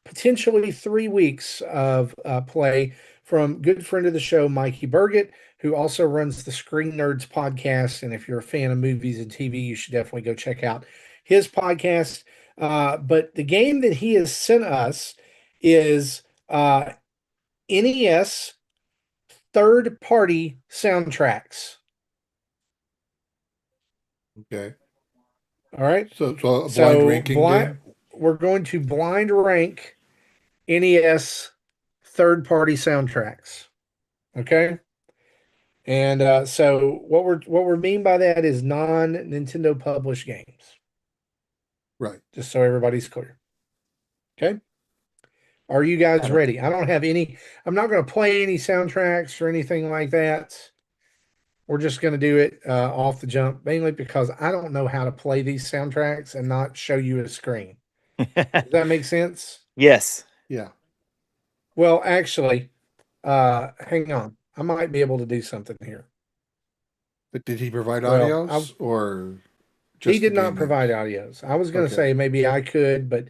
potentially 3 weeks of play from good friend of the show, Mikey Burgett, who also runs the Screen Nerds podcast. And if you're a fan of movies and TV, you should definitely go check out his podcast. But the game that he has sent us is NES third-party soundtracks. Okay. All right. So a blind ranking game? We're going to blind rank NES third-party soundtracks. Okay. And so what we mean by that is non-Nintendo published games. Right. Just so everybody's clear. Okay. Are you guys ready? I don't have any. I'm not going to play any soundtracks or anything like that. We're just going to do it off the jump, mainly because I don't know how to play these soundtracks and not show you a screen. Does that make sense? Yes. Yeah. Well, actually, hang on. I might be able to do something here. But did he provide Well, audios or just he did the not game provide names? audios. I was going to Okay. say maybe I could, but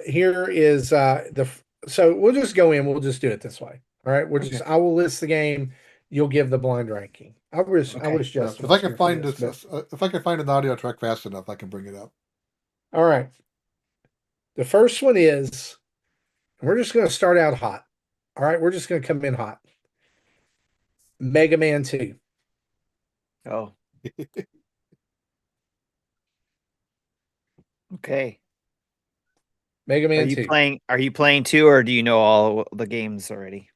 here is so we'll just go in. We'll just do it this way. All right. Okay. I will list the game. You'll give the blind ranking. I wish Well, Justin if was I can here for find this, this, but- if I can find an audio track fast enough, I can bring it up. all right. The first one is, we're just going to start out hot. All right. We're just going to come in hot. Mega Man 2. Oh. Okay. Mega Are Man you 2. playing 2, or do you know all the games already?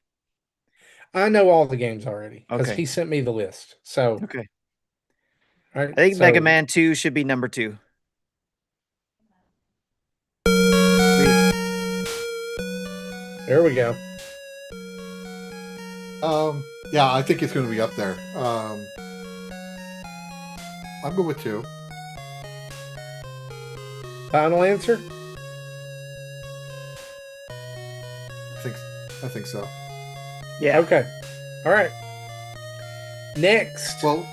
I know all the games already because Okay. he sent me the list. So, Okay. all right. I think so, Mega Man 2 should be number 2. There we go. Yeah, I think it's going to be up there. I'm good with 2. Final answer? I think so. Yeah. Okay. All right. Next. Well,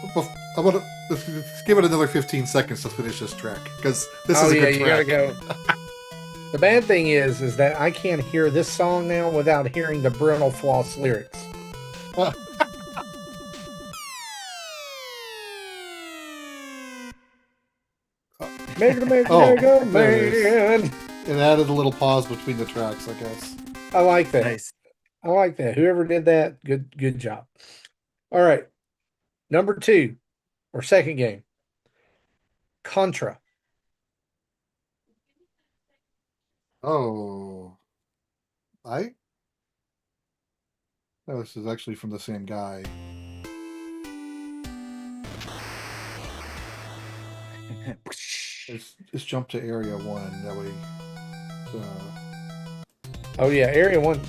let's give it another 15 seconds to finish this track because this is a good you track. gotta go. The bad thing is that I can't hear this song now without hearing the Brittle Floss lyrics. Mega Man. It added a little pause between the tracks, I guess. I like that. Nice. I like that. Whoever did that, good job. All right. Number 2, or second game. Contra. Oh. No, this is actually from the same guy. Let's jump to area 1. That way. Oh yeah, area 1.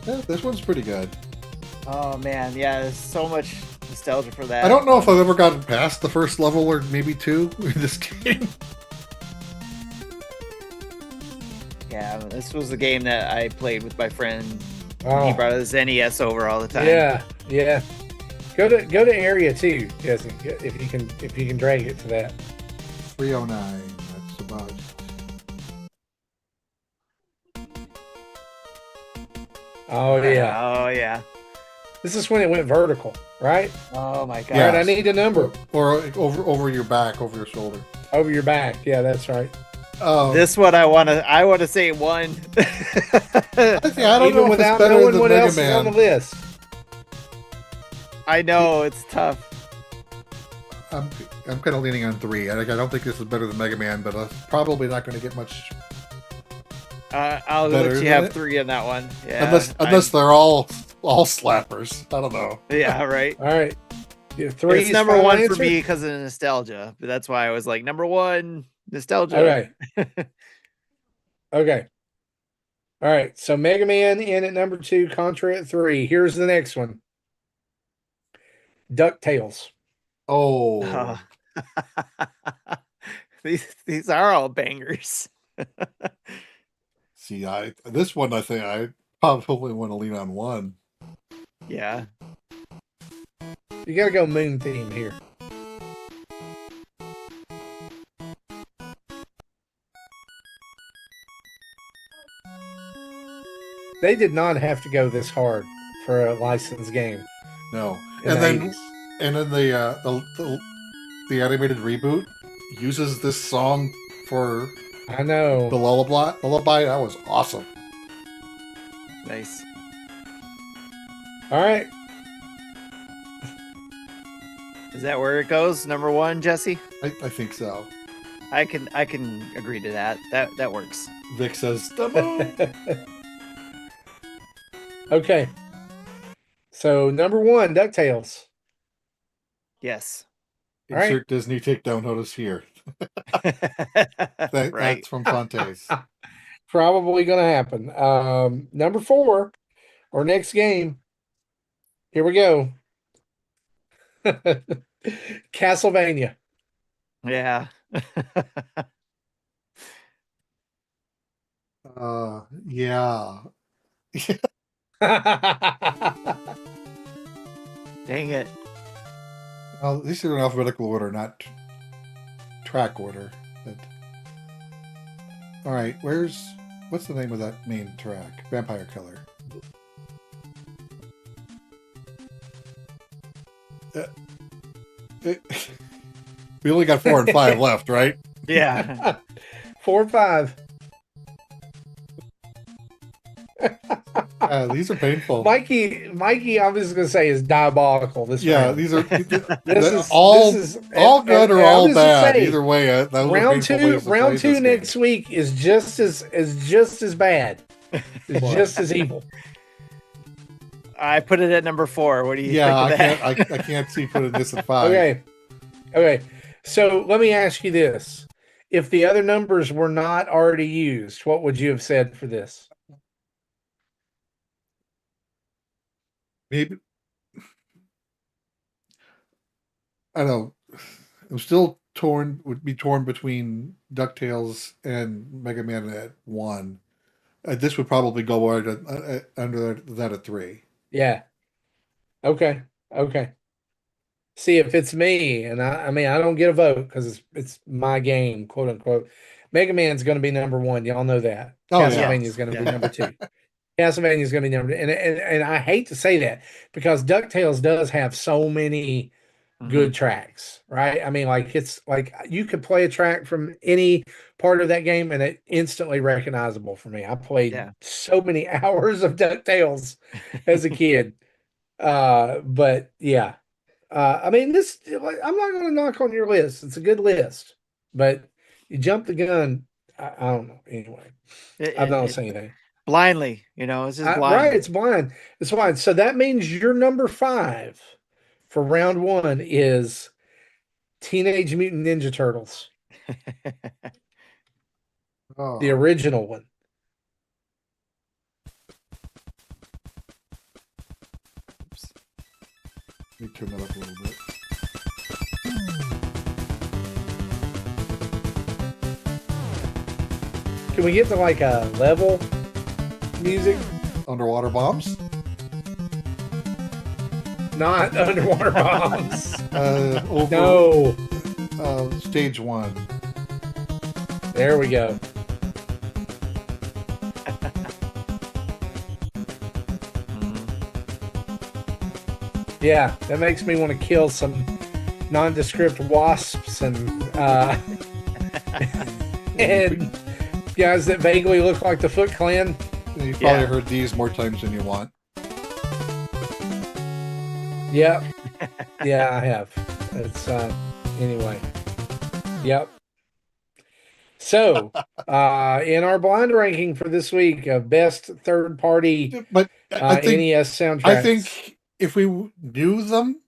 Yeah, this one's pretty good. Oh man, yeah, there's so much nostalgia for that. I don't know if I've ever gotten past the first level or maybe 2 in this game. Yeah, this was the game that I played with my friend. Oh. He brought his NES over all the time. Yeah. Go to area 2, Jesse, if you can drag it to that. 309. That's about. Oh yeah. Oh yeah. This is when it went vertical, right? Oh my god. All right, I need a number. Or over your back, over your shoulder. Over your back. Yeah, that's right. This one I wanna say 1. I don't know if without it's better knowing than what Mega else Man. is on the list. I know it's tough. I'm kind of leaning on 3. I don't think this is better than Mega Man, but probably not going to get much. I'll Better let you than have it? 3 on that one. Yeah. Unless they're all slappers. I don't know. Yeah, right. All right. Yeah, 3 It's is number final 1 answer? for me because of nostalgia. But that's why I was like number 1 nostalgia. Okay. Okay. All right. So Mega Man in at number 2, Contra at 3. Here's the next one. DuckTales. Oh, These are all bangers. see, this one I think I probably want to lean on 1. Yeah. You got to go Moon theme here. They did not have to go this hard for a licensed game. No, in and the then 80s. the animated reboot uses this song for I know. the lullaby. That was awesome. Nice. All right. Is that where it goes? Number 1, Jesse? I think so. I can agree to that. That works. Vic says the moon. Okay. So number 1, DuckTales. Yes. Insert right. Disney takedown notice here. Right. That's from Fontes. Probably going to happen. Number 4, or next game. Here we go. Castlevania. Yeah. Yeah. Dang it. Well, these are in alphabetical order, not track order. But... All right, what's the name of that main track? Vampire Killer. We only got 4 and 5 left, right? Yeah. 4 and 5. These are painful. Mikey, I was going to say is diabolical. This Yeah, round. these are This all is good or and I all was gonna bad. say, Either way, those are round painful two ways to play this next game. week is just as bad. It's just as evil. I put it at number 4. What do you Yeah, think of that? I can't see putting this at 5. Okay. So let me ask you this: if the other numbers were not already used, what would you have said for this? Maybe I don't know. I'm still torn. Would be torn between DuckTales and Mega Man at 1, This would probably go under that at 3. Yeah. Okay. Okay. See, if it's me, and I mean, I don't get a vote because it's my game, quote unquote. Mega Man's going to be number one. Y'all know that. Oh yeah. Castlevania is Yes. going to be Yeah. number two. Castlevania is going to be number two. And I hate to say that because DuckTales does have so many Mhm. good tracks, right? I mean, like it's like you could play a track from any part of that game and it instantly recognizable for me. I played Yeah. so many hours of DuckTales as a kid. But yeah. I mean, this I'm not going to knock on your list. It's a good list, but you jumped the gun. I don't know. Anyway, It, I'm not it, gonna it say anything. blindly, it's just Right, blind. it's blind. It's fine. So that means your number 5 for round one is Teenage Mutant Ninja Turtles, the Oh, original one. Oops. let me turn that up a little bit. Can we get to like a level music? Underwater bombs. Not underwater bombs. Over No. stage 1. There we go. Yeah, that makes me want to kill some nondescript wasps and and guys that vaguely look like the Foot Clan. You've probably Yeah. heard these more times than you want. Yep. Yeah, I have. It's anyway. Yep. So, in our blind ranking for this week of best third party But I think NES soundtracks. I think if we knew them,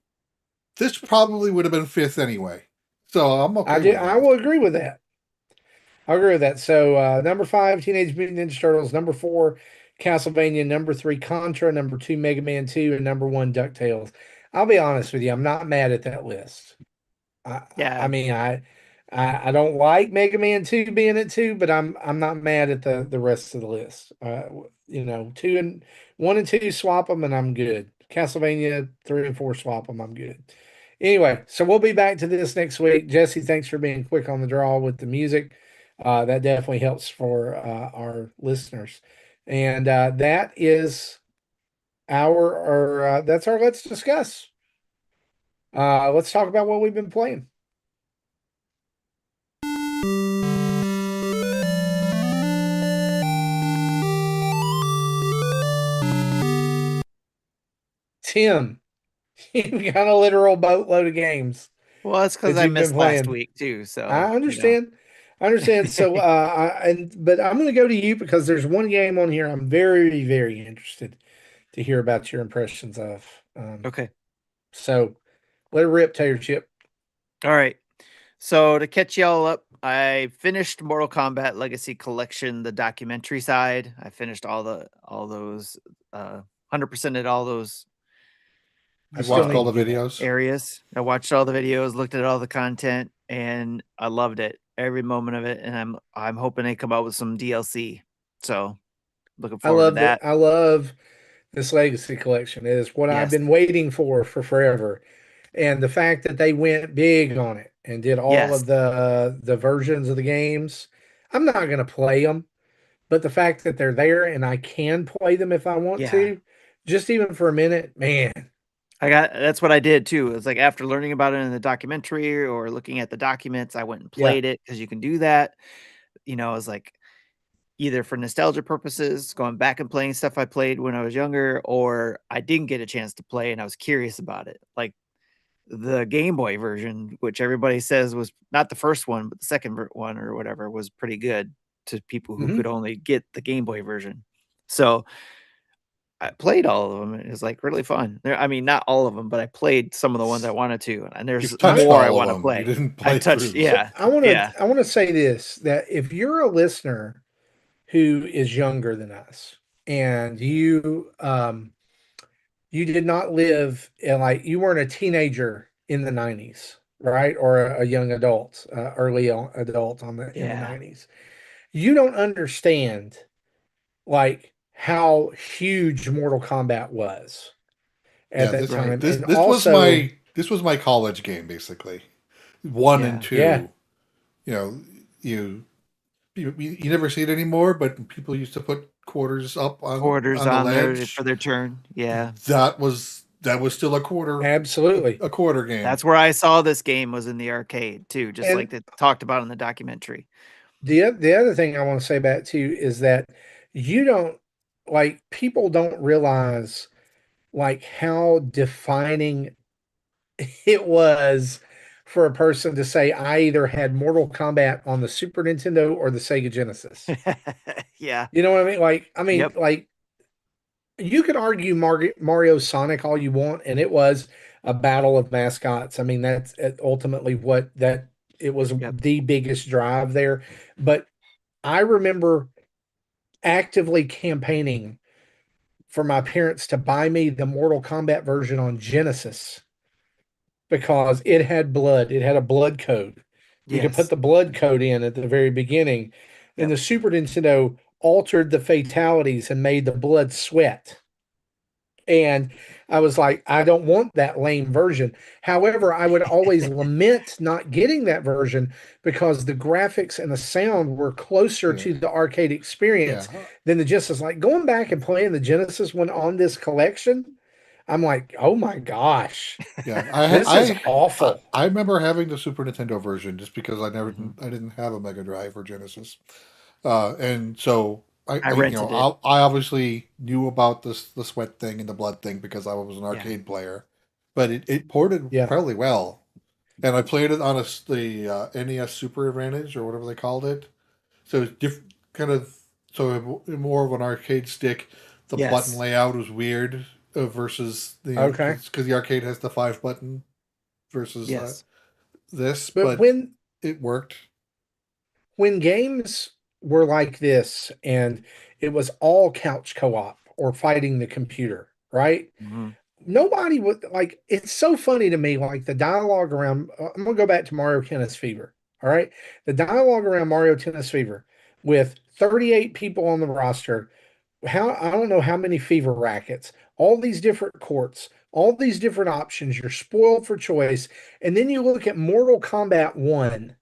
this probably would have been 5th anyway. So I'm okay with I that. will agree with that. I agree with that. So number 5, Teenage Mutant Ninja Turtles. Number 4, Castlevania. Number 3, Contra. Number 2, Mega Man 2. And number 1, DuckTales. I'll be honest with you. I'm not mad at that list. I Yeah. mean, I don't like Mega Man 2 being at 2, but I'm not mad at the rest of the list. 2 and 1 and 2 swap them and I'm good. Castlevania 3 and 4 swap them, I'm good. Anyway, so we'll be back to this next week. Jesse, thanks for being quick on the draw with the music. That definitely helps for our listeners. And that is that's our Let's Discuss. Let's talk about what we've been playing. Tim, you've got a literal boatload of games Well, that's because that I you've been missed last playing. week too. So I understand. I understand. So, but I'm going to go to you because there's one game on here I'm very, very interested to hear about your impressions of. Okay. So, let it rip, Tater Chip. All right. So to catch y'all up, I finished Mortal Kombat Legacy Collection, the documentary side. I finished all those 100% at all those I still watched need all to the do that. videos. areas. I watched all the videos, looked at all the content, and I loved it, every moment of it. And I'm hoping they come out with some DLC. So looking forward to that. I love this Legacy Collection. It is what I've Yes. been waiting for forever. And the fact that they went big on it and did all Yes. of the versions of the games, I'm not going to play them, but the fact that they're there and I can play them if I want Yeah. to, just even for a minute, man. That's what I did too. It's like after learning about it in the documentary or looking at the documents, I went and Yeah. played it because you can do that. It was like either for nostalgia purposes, going back and playing stuff I played when I was younger, or I didn't get a chance to play and I was curious about it. Like the Game Boy version, which everybody says was not the first one, but the second one or whatever was pretty good to people who Mhm. could only get the Game Boy version. So I played all of them. It was like really fun. I mean, not all of them, but I played some of the ones I wanted to, and there's You've touched more I all of want to them. You play. didn't I play touched, through them. yeah, I yeah, want to say this, that if you're a listener who is younger than us and you did not live in, like, you weren't a teenager in the 90s, right? Or a young adult, adult in the yeah. 90s. You don't understand like how huge Mortal Kombat was at Yeah, that this time. Right. this And this was also, my college game basically. One and Yeah. yeah, two. You know, you you never see it anymore, but people used to put quarters up Quarters on the on there for ledge. their turn. Yeah. That was still absolutely. a quarter game. That's where I saw this game was in the arcade too, just like And they talked about in the documentary. the other thing I want to say about it too is that you don't like people don't realize like how defining it was for a person to say I either had Mortal Kombat on the Super Nintendo or the Sega Genesis. Yeah. You know what I mean? Yep. Like you could argue Mario Sonic all you want, and it was a battle of mascots. I mean, that's ultimately what that it was Yep. the biggest drive there. But I remember actively campaigning for my parents to buy me the Mortal Kombat version on Genesis because it had blood. It had a blood code. You could put Yes. the blood code in at the very beginning. And Yep. the Super Nintendo altered the fatalities and made the blood sweat. And I was like, I don't want that lame version. However, I would always lament not getting that version because the graphics and the sound were closer Yeah, to the arcade experience yeah, than the Genesis. Like going back and playing the Genesis one on this collection, I'm like, oh my gosh, yeah. this is awful. I remember having the Super Nintendo version just because Mhm. I didn't have a Mega Drive or Genesis. And so I rented it. I obviously knew about the sweat thing and the blood thing because I was an Yeah. arcade player, but it ported Yeah. fairly well, and I played it on the NES Super Advantage or whatever they called it. So it's different, kind of more of an arcade stick. The button Yes. layout was weird versus Okay. because the arcade has the 5 button versus Yes. this, But but it worked. when games were like this and it was all couch co-op or fighting the computer, right? Mhm. Nobody would like it's so funny to me like the dialogue around I'm going to go back to Mario Tennis Fever. All right? The dialogue around Mario Tennis Fever with 38 people on the roster, how I don't know how many fever rackets, all these different courts, all these different options, you're spoiled for choice, and then you look at Mortal Kombat 1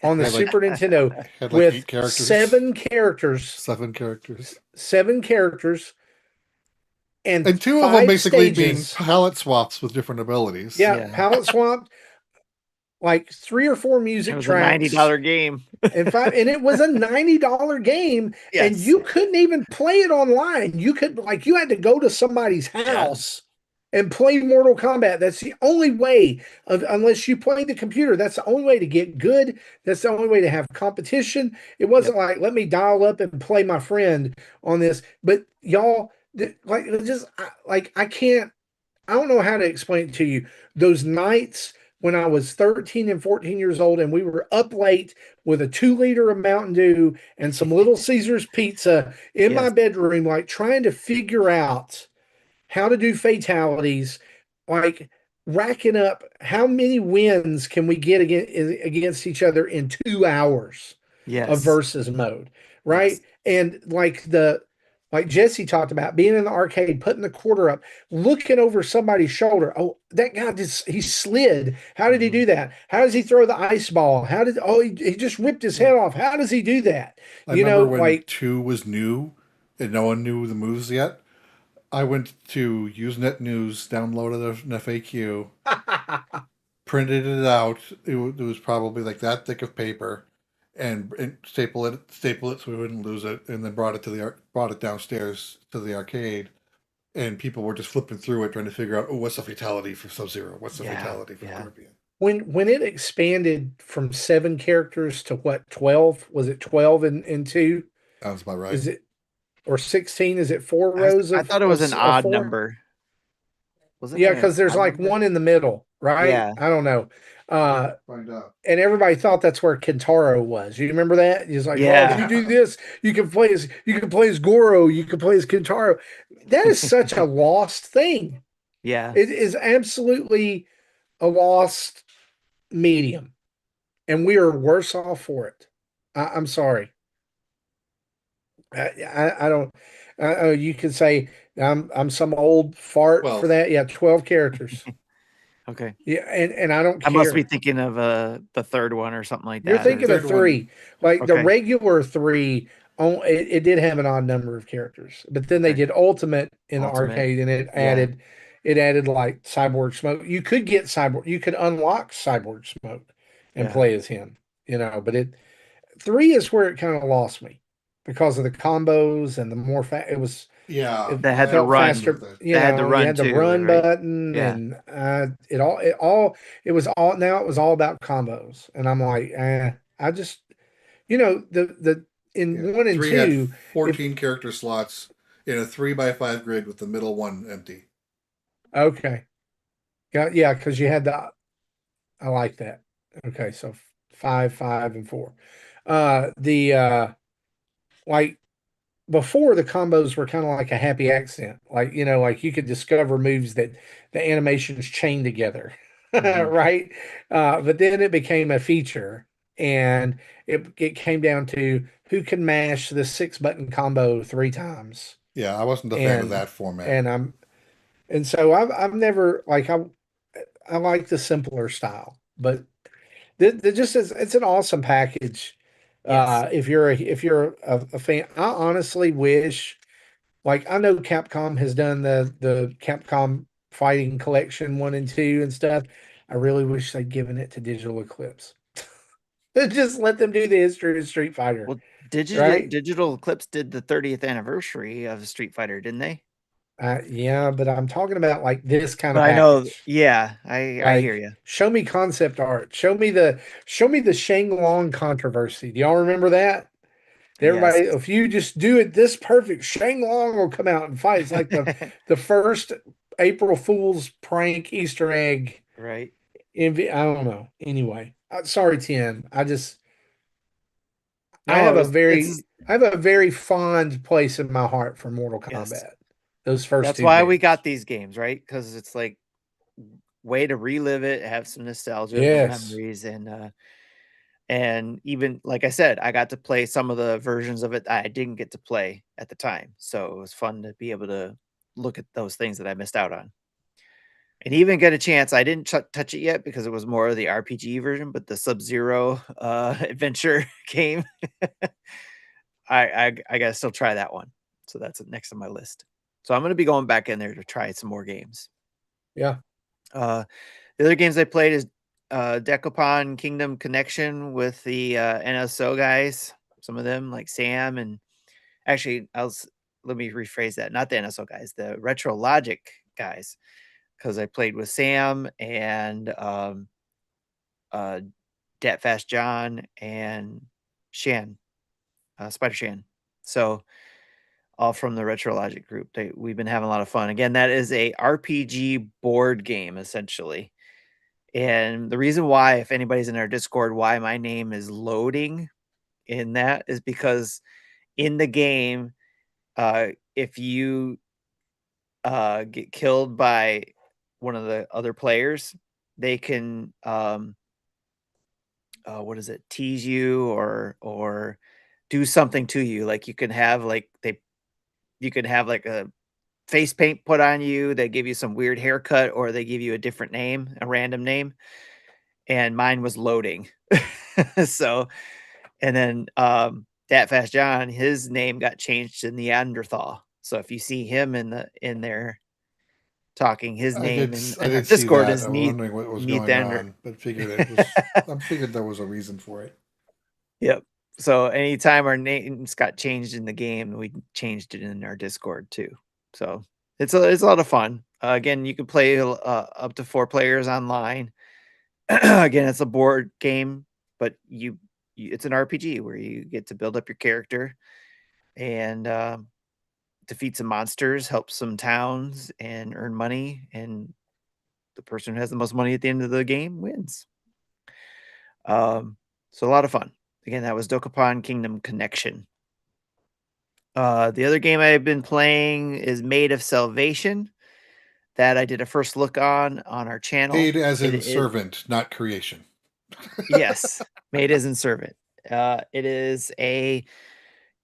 on the Had like Super Nintendo had like with 8 characters, 7 characters. seven characters, and And two of them five basically being stages. palette swaps with different abilities. Yeah, Yeah. palette swapped, like three or four It music was a tracks, $90 game. and it was a $90 game, and Yes. you couldn't even play it online. You could like you had to go to somebody's Yeah. house and play Mortal Kombat. That's the only way of unless you play the computer. That's the only way to get good. That's the only way to have competition. It Yep. wasn't like let me dial up and play my friend on this. But y'all, like just like I can't. I don't know how to explain it to you. Those nights when I was 13 and 14 years old and we were up late with a 2 liter of Mountain Dew and some Little Caesars pizza in my Yes. bedroom, like trying to figure out how to do fatalities, like racking up how many wins can we get against each other in 2 hours of Yes. versus mode, right? Yes. And like Jesse talked about being in the arcade, putting the quarter up, looking over somebody's shoulder. Oh, that guy just he slid. How did he Mhm. do that? How does he throw the ice ball? How did he just ripped his Yeah. head off? How does he do that? I You remember know, when like 2 was new and no one knew the moves yet. I went to Usenet News, downloaded an FAQ, printed it out. It was probably like that thick of paper, and staple it so we wouldn't lose it, and then brought it downstairs to the arcade, and people were just flipping through it trying to figure out, oh, what's the fatality for Sub Zero? What's the Yeah. fatality for Yeah. Scorpion? when it expanded from 7 characters to what 12? Was it 12 in two? That was about right. Is it or 16? Is it four I rows I thought it was an of odd four? number. Wasn't Yeah, it an because there's odd like number? one in the middle, right? Yeah. I don't know. Uh, Find out. and everybody thought that's where Kentaro was. You remember that? He's like, well, if Yeah. you do Yeah. this, you can play as Goro, you can play as Kentaro. That is such a lost thing. Yeah. It is absolutely a lost medium, and we are worse off for it. I'm sorry. I don't. You could say I'm some old fart for 12. that. Yeah, 12 characters. Okay. Yeah, and I don't I must be care. thinking of the third one or something like You're that. The Or thinking of third one, three, like the okay, regular three. Oh, it did have an odd number of characters, but then they okay, did Ultimate in the Ultimate. arcade, and Yeah, it added like Cyborg Smoke. You could get Cyborg, you could unlock Cyborg Smoke and yeah. play as him, but it three is where it kind of lost me because of the combos and the more yeah, it That had I the felt agree run. with faster. that. That had the You run had the too, run right? button, Yeah. and it was all now it was all about combos, and I'm like, I just the Yeah, in one and three had two, if 14 character slots in a 3x5 grid with the middle one empty. okay, yeah, because you had the I like that. Okay, so five, 5, and 4. The like before the combos were kind of like a happy accident. Like, like you could discover moves that the animations chain together. Hmm. Right. But then it became a feature, and it came down to who can mash the 6 button combo 3 times. Yeah, I wasn't a fan of And that format. and I'm and so I've never like I like the simpler style, but it just is it's an awesome package. Yes. If you're a fan, I honestly wish, like, I know Capcom has done the Capcom Fighting Collection 1 and 2 and stuff. I really wish they'd given it to Digital Eclipse. Just let them do the history of Street Fighter, Well, Digital right? Digital Eclipse did the 30th anniversary of Street Fighter, didn't they? Yeah, but I'm talking about like this kind But of I know, package. yeah, I hear Like, you. show me concept art. Show me the Shang Long controversy. Do y'all remember that? Yes. Everybody, if you just do it this perfect, Shang Long will come out and fight. It's like the first April Fool's prank Easter egg. Right. I don't know. Anyway, sorry, Tim. I No, have it a was very I have a very fond place in my heart for Mortal yes. Kombat. Those first That's two why we got games. these games, right? Because it's like way to relive it, have some nostalgia, Yes. memories, and even like I said, I got to play some of the versions of it I didn't get to play at the time. So it was fun to be able to look at those things that I missed out on. And even get a chance, I didn't touch it yet because it was more of the RPG version, but the Sub-Zero adventure game, I gotta still try that one. So that's next on my list. So I'm gonna be going back in there to try some more games. Yeah. Uh, the other games I played is Dekapon Kingdom Connection with the NSO guys. Some of them like Sam and actually let me rephrase that. Not the NSO guys, the Retro Logic guys, because I played with Sam and uh, Dat Fast John and Shan, Spider Shan. So all from the Retro Logic group. We've been having a lot of fun. Again, that is a RPG board game essentially. And the reason why, if anybody's in our Discord, why my name is loading in that is because in the game, if you get killed by one of the other players, they can what is it, tease you or do something to you. Like you can have like a face paint put on you, they give you some weird haircut, or they give you a different name, a random name, and mine was loading. So, and then, Dat Fast John, his name got changed to Neanderthal. So if you see him in there talking, his name I in our did see Discord that. is I was wondering what was going Neathander. on, but I figured there was a reason for it. Yep. So anytime our names got changed in the game, we changed it in our Discord too. So it's a lot of fun. Again, you can play up to 4 players online. Again, it's a board game, but it's an RPG where you get to build up your character and defeat some monsters, help some towns, and earn money. And the person who has the most money at the end of the game wins. So a lot of fun. Again, that was Dokapon Kingdom Connection. The other game I've been playing is Maid of Salvation that I did a first look on our channel. Paid as in It servant, not creation. yes, Maid isn't servant. It is a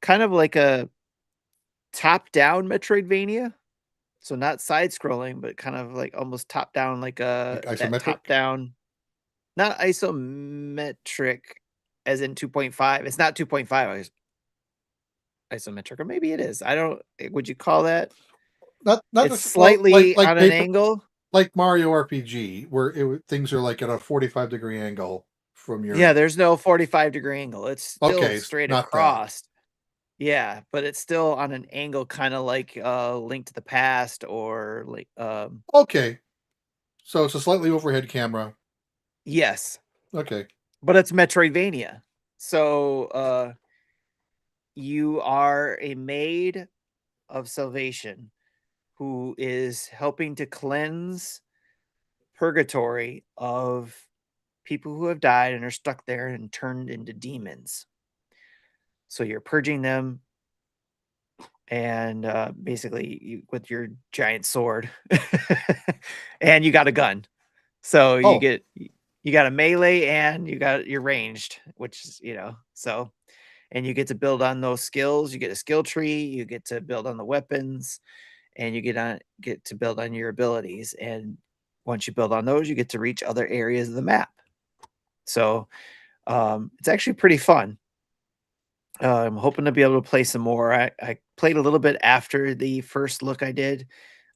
kind of like a top-down Metroidvania. So not side-scrolling, but kind of like almost top-down, like Like that isometric? top-down, not isometric as in 2.5. It's not 2.5 isometric, or maybe it is. I don't. Would you call that? Not It's this, well, like slightly on an paper, angle. like Mario RPG, where things are like at a 45-degree angle from Yeah, your. there's no 45-degree angle. It's still Okay, straight not that. across. Yeah, but it's still on an angle, kind of like Link to the Past, or like Okay, so it's a slightly overhead camera. yes, Okay, but it's Metroidvania. So you are a maid of salvation who is helping to cleanse purgatory of people who have died and are stuck there and turned into demons. So you're purging them, and basically with your giant sword, and you got a gun. So oh, you got a melee and you got your ranged, which is, so, and you get to build on those skills. You get a skill tree, you get to build on the weapons, and you get to build on your abilities. And once you build on those, you get to reach other areas of the map. So it's actually pretty fun. I'm hoping to be able to play some more. I played a little bit after the first look I did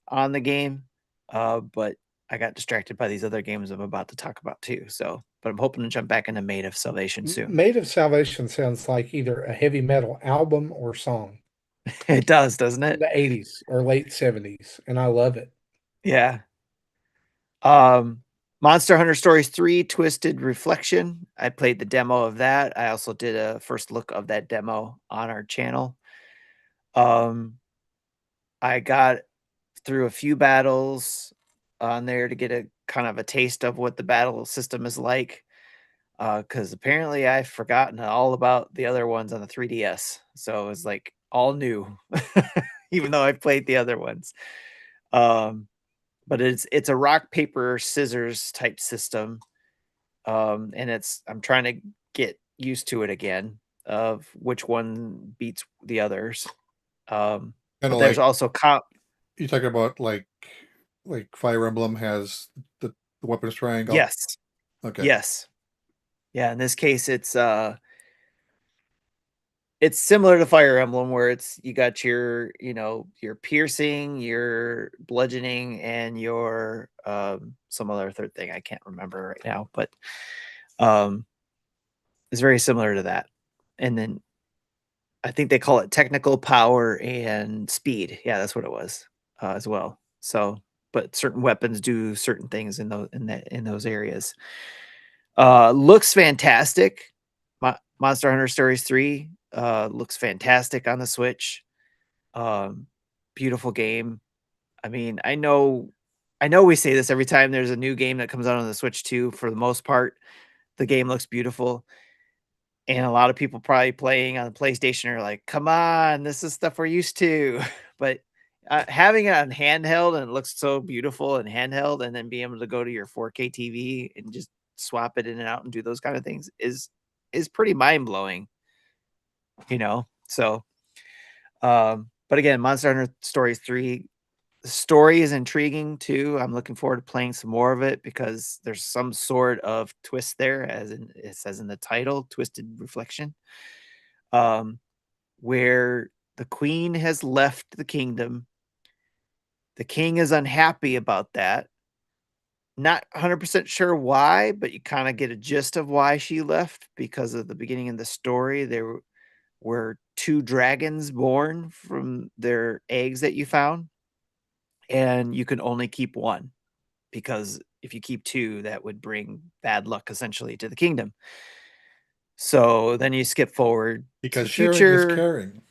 on the game, but I got distracted by these other games I'm about to talk about too. So, but I'm hoping to jump back into Maid of Salvation soon. Maid of Salvation sounds like either a heavy metal album or song It does, doesn't in it? the 80s or late 70s, and I love it. Yeah. Um, Monster Hunter Stories 3 Twisted Reflection. I played the demo of that. I also did a first look of that demo on our channel. Um, I got through a few battles on there to get a kind of a taste of what the battle system is like. Because apparently I've forgotten all about the other ones on the 3DS. So it was like all new, even though I've played the other ones. Um, but it's a rock, paper, scissors type system. And I'm trying to get used to it again, of which one beats the others. kind But of there's like also you talking about like Fire Emblem has the weapons triangle. yes, Okay, yes, yeah. In this case, it's similar to Fire Emblem, where it's you got your piercing, your bludgeoning, and your some other third thing I can't remember right now, but um it's very similar to that. And then I think they call it technical power and speed. Yeah, that's what it was, as well. So, but certain weapons do certain things in those areas. Looks fantastic. Monster Hunter Stories 3 looks fantastic on the Switch. Um, Beautiful game. I mean, I know we say this every time there's a new game that comes out on the Switch too. For the most part, the game looks beautiful. And a lot of people probably playing on the PlayStation are like, "Come on, this is stuff we're used to." But having it on handheld and it looks so beautiful and handheld, and then being able to go to your 4K TV and just swap it in and out and do those kind of things is pretty mind blowing, So, but again, Monster Hunter Stories 3, the story is intriguing too. I'm looking forward to playing some more of it because there's some sort of twist there, as in it says in the title, Twisted Reflection, um, where the queen has left the kingdom. The king is unhappy about that. Not 100% sure why, but you kind of get a gist of why she left, because of the beginning of the story. There were two dragons born from their eggs that you found, and you can only keep one, because if you keep two, that would bring bad luck essentially to the kingdom. So then you skip forward to because the sharing is future. caring.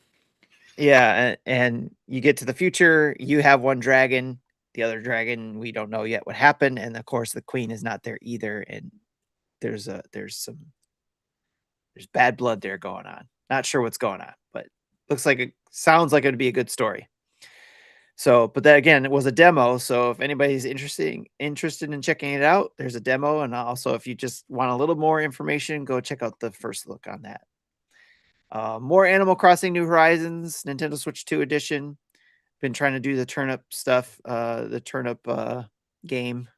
Yeah, and you get to the future, you have one dragon, the other dragon, we don't know yet what happened, and of course the queen is not there either, and there's bad blood there going on. Not sure what's going on, but it sounds like it would be a good story. So, but that again, it was a demo. So if anybody's interested in checking it out, there's a demo. And also, if you just want a little more information, go check out the first look on that. More Animal Crossing New Horizons, Nintendo Switch 2 edition. Been trying to do the turnip stuff, the turnip game.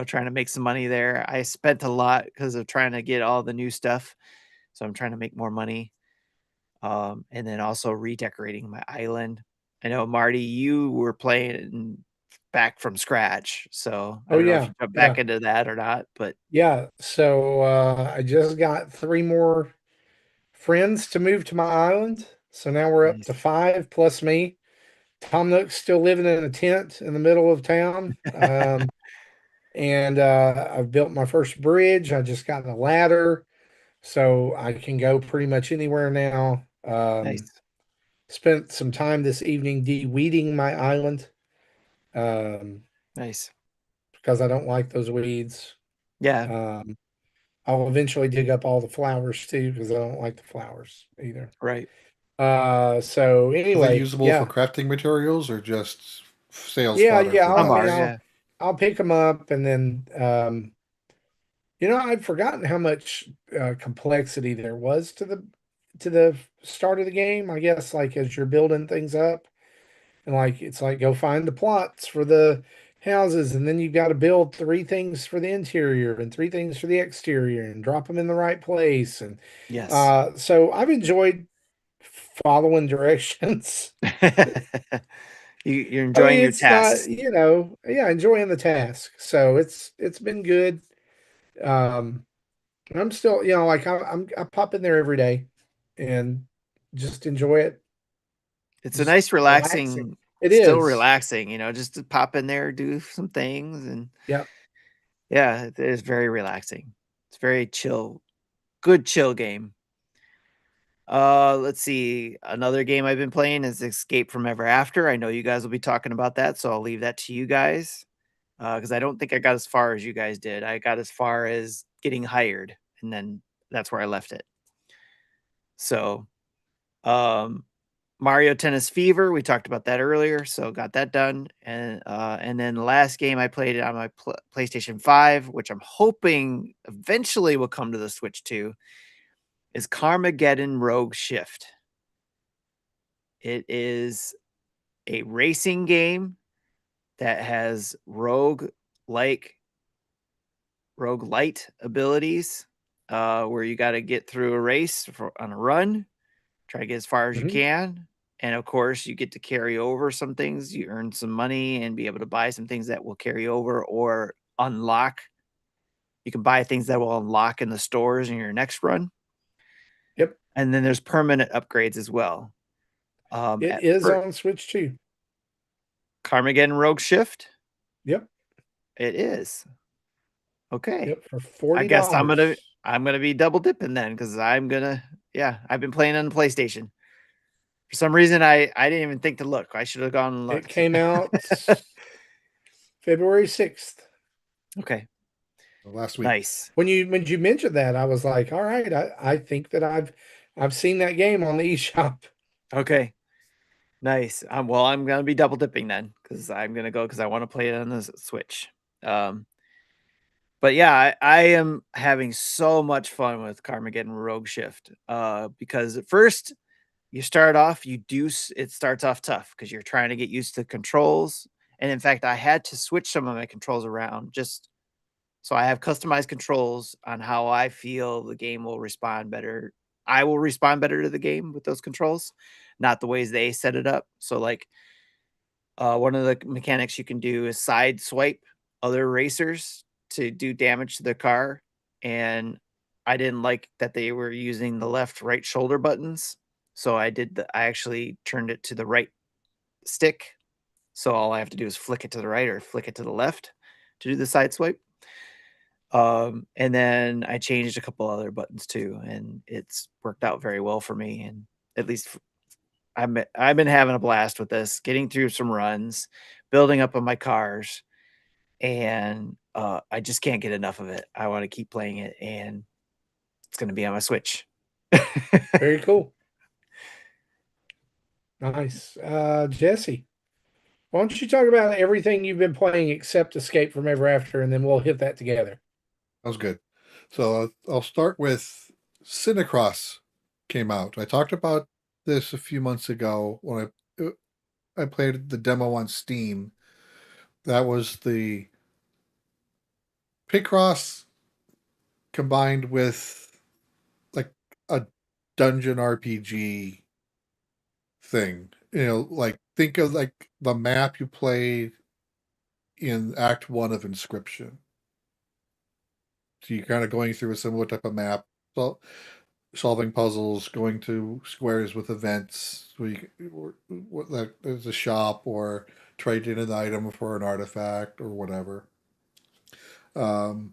Trying to make some money there. I spent a lot because of trying to get all the new stuff. So I'm trying to make more money. And then also redecorating my island. I know, Marty, you were playing back from scratch. So I Oh don't know if yeah, you jump back yeah, into that or not, but yeah. So I just got 3 more friends to move to my island. So now we're up to nice. 5 plus me. Tom Nook's still living in a tent in the middle of town. And I've built my first bridge. I just got a ladder, so I can go pretty much anywhere now. Nice. Spent some time this evening de-weeding my island Nice. because I don't like those weeds. Yeah, Um, I'll eventually dig up all the flowers too because I don't like the flowers either. right. So Are they anyway, usable for yeah, crafting materials or just sales yeah, fodder yeah. for I mean, Amar, bugs? yeah. I'll pick them up and then I'd forgotten how much complexity there was to the start of the game. I guess like as you're building things up, and like it's like go find the plots for the houses, and then you've got to build 3 things for the interior and 3 things for the exterior, and drop them in the right place. And Yes. so I've enjoyed following directions. You're I mean, enjoying your it's not, tasks. yeah, enjoying the task. So it's been good. Um, I'm still, like I pop in there every day and just enjoy it. It's a Just nice relaxing. relaxing, It still is. relaxing, just to pop in there, do some things, and Yeah. yeah, it is very relaxing. It's very chill, good chill game. Let's see. Another game I've been playing is Escape from Ever After. I know you guys will be talking about that, so I'll leave that to you guys. Because I don't think I got as far as you guys did. I got as far as getting hired, and then that's where I left it. So, um, Mario Tennis Fever, we talked about that earlier, so got that done. And then the last game I played on my PlayStation 5, which I'm hoping eventually will come to the Switch too, is Carmageddon Rogue Shift. It is a racing game that has like rogue light abilities, where you got to get through a race on a run, try to get as far as you Hmm. can. And of course, you get to carry over some things. You earn some money and be able to buy some things that will carry over or unlock. You can buy things that will unlock in the stores in your next run. Yep. And then there's permanent upgrades as well. It At is first, on Switch too. Carmageddon Rogue Shift, Yep. it is. Okay. Yep. For I forty guess dollars. I'm gonna be double dipping then because yeah, I've been playing on the PlayStation. For some reason I didn't even think to look. I should have gone and It looked. came out February 6th. Last week. Nice. When you mentioned that, I was like, all right, I think that I've seen that game on the eShop. Okay. Nice. Well, I'm gonna be double dipping then because I'm gonna go because I want to play it on the Switch. Um, but yeah, I am having so much fun with Carmageddon Rogue Shift. Because at first you start off, it starts off tough because you're trying to get used to controls. And in fact, I had to switch some of my controls around just so I have customized controls on how I feel the game will respond better. I will respond better to the game with those controls, not the ways they set it up. So, like, one of the mechanics you can do is side swipe other racers to do damage to their car. And I didn't like that they were using the left right shoulder buttons. So I actually turned it to the right stick. So all I have to do is flick it to the right or flick it to the left to do the side swipe. And then I changed a couple other buttons too, and it's worked out very well for me. And at least I've been having a blast with this, getting through some runs, building up on my cars, and I just can't get enough of it. I want to keep playing it, and it's going to be on my Switch. Very cool. Nice. Jesse, why don't you talk about everything you've been playing except Escape from Ever After, and then we'll hit that together. That was good. So I'll start with CiniCross came out. I talked about this a few months ago when I played the demo on Steam. That was the Picross combined with like a dungeon RPG thing. Like think of like the map you play in Act 1 of Inscription. So you're kind of going through a similar type of map, solving puzzles, going to squares with events where like there's a shop or trading an item for an artifact or whatever. The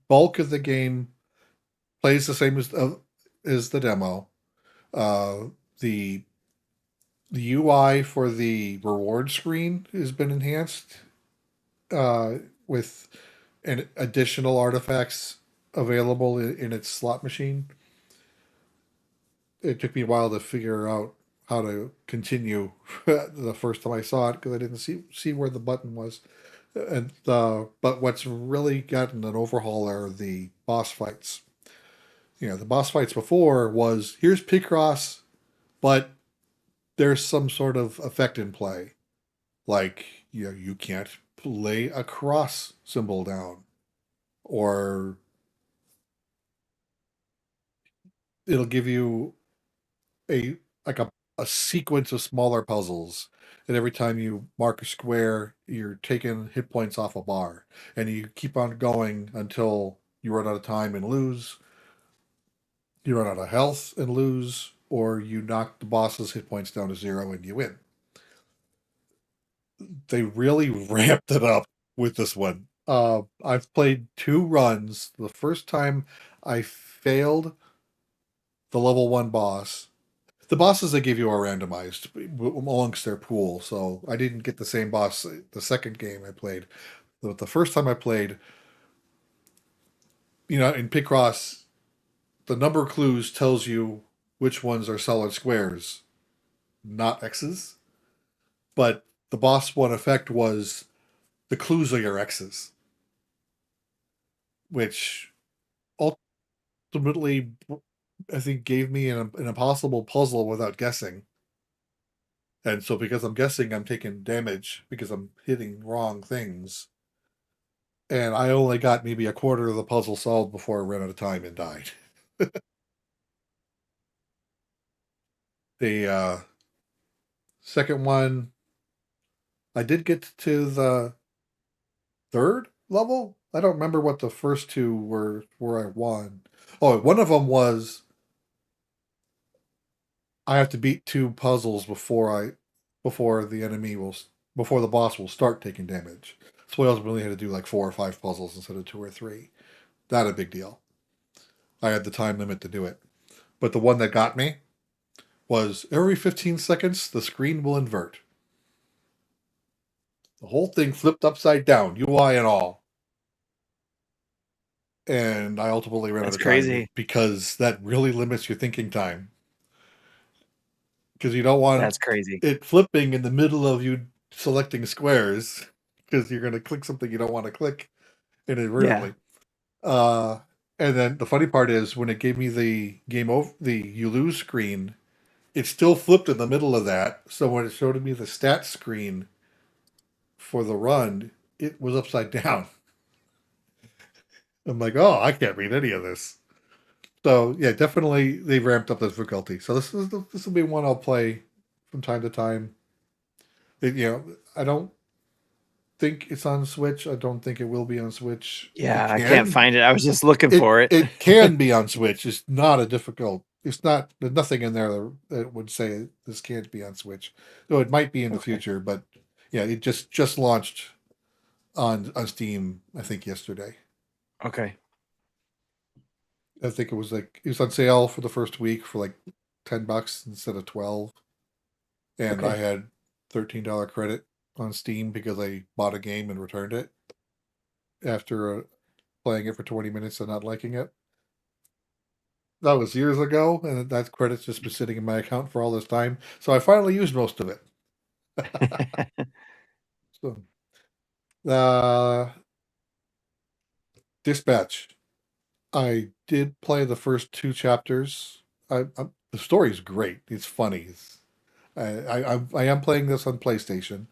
bulk of the game plays the same as the demo. The UI for the reward screen has been enhanced with additional artifacts available in its slot machine. It took me a while to figure out how to continue the first time I saw it because I didn't see where the button was. But what's really gotten an overhaul are the boss fights. The boss fights before was here's Picross, but there's some sort of effect in play, like you can't lay a cross symbol down, or it'll give you a like a sequence of smaller puzzles, and every time you mark a square, you're taking hit points off a bar, and you keep on going until you run out of time and lose. You run out of health and lose, or you knock the boss's hit points down to 0 and you win. They really ramped it up with this one. I've played 2 runs. The first time I failed the level 1 boss. The bosses they give you are randomized amongst their pool, so I didn't get the same boss the second game I played. But the first time I played, in Picross, the number clues tells you which ones are solid squares, not X's. But the boss one effect was the clues are your X's, which ultimately, I think, gave me an impossible puzzle without guessing. And so because I'm guessing, I'm taking damage because I'm hitting wrong things. And I only got maybe a quarter of the puzzle solved before I ran out of time and died. The second one, I did get to the 3rd level. I don't remember what the first 2 were where I won. Oh, one of them was I have to beat 2 puzzles before the boss will start taking damage. So I ultimately had to do like 4 or 5 puzzles instead of 2 or 3. Not a big deal. I had the time limit to do it. But the one that got me was every 15 seconds, the screen will invert. The whole thing flipped upside down, UI and all. And I ultimately ran out of time because that really limits your thinking time. Because you don't want it flipping in the middle of you selecting squares because you're going to click something you don't want to click inadvertently. Yeah. And then the funny part is when it gave me the you lose screen, it still flipped in the middle of that. So when it showed me the stats screen for the run, it was upside down. I'm like, oh, I can't read any of this. So yeah, definitely they've ramped up the difficulty. So this will be one I'll play from time to time. I don't think it's on Switch. I don't think it will be on Switch. Yeah, I can't find it. I was just looking for it. It can be on Switch. It's not a difficult. It's not. There's nothing in there that would say this can't be on Switch. So it might be in the future, but yeah, it just launched on Steam. I think yesterday. Okay. I think it was on sale for the first week for like $10 instead of 12, and I had $13 credit on Steam because I bought a game and returned it after playing it for 20 minutes and not liking it. That was years ago, and that credit's just been sitting in my account for all this time. So I finally used most of it. So, Dispatch. I did play the first 2 chapters. The story's great. It's funny. I am playing this on PlayStation,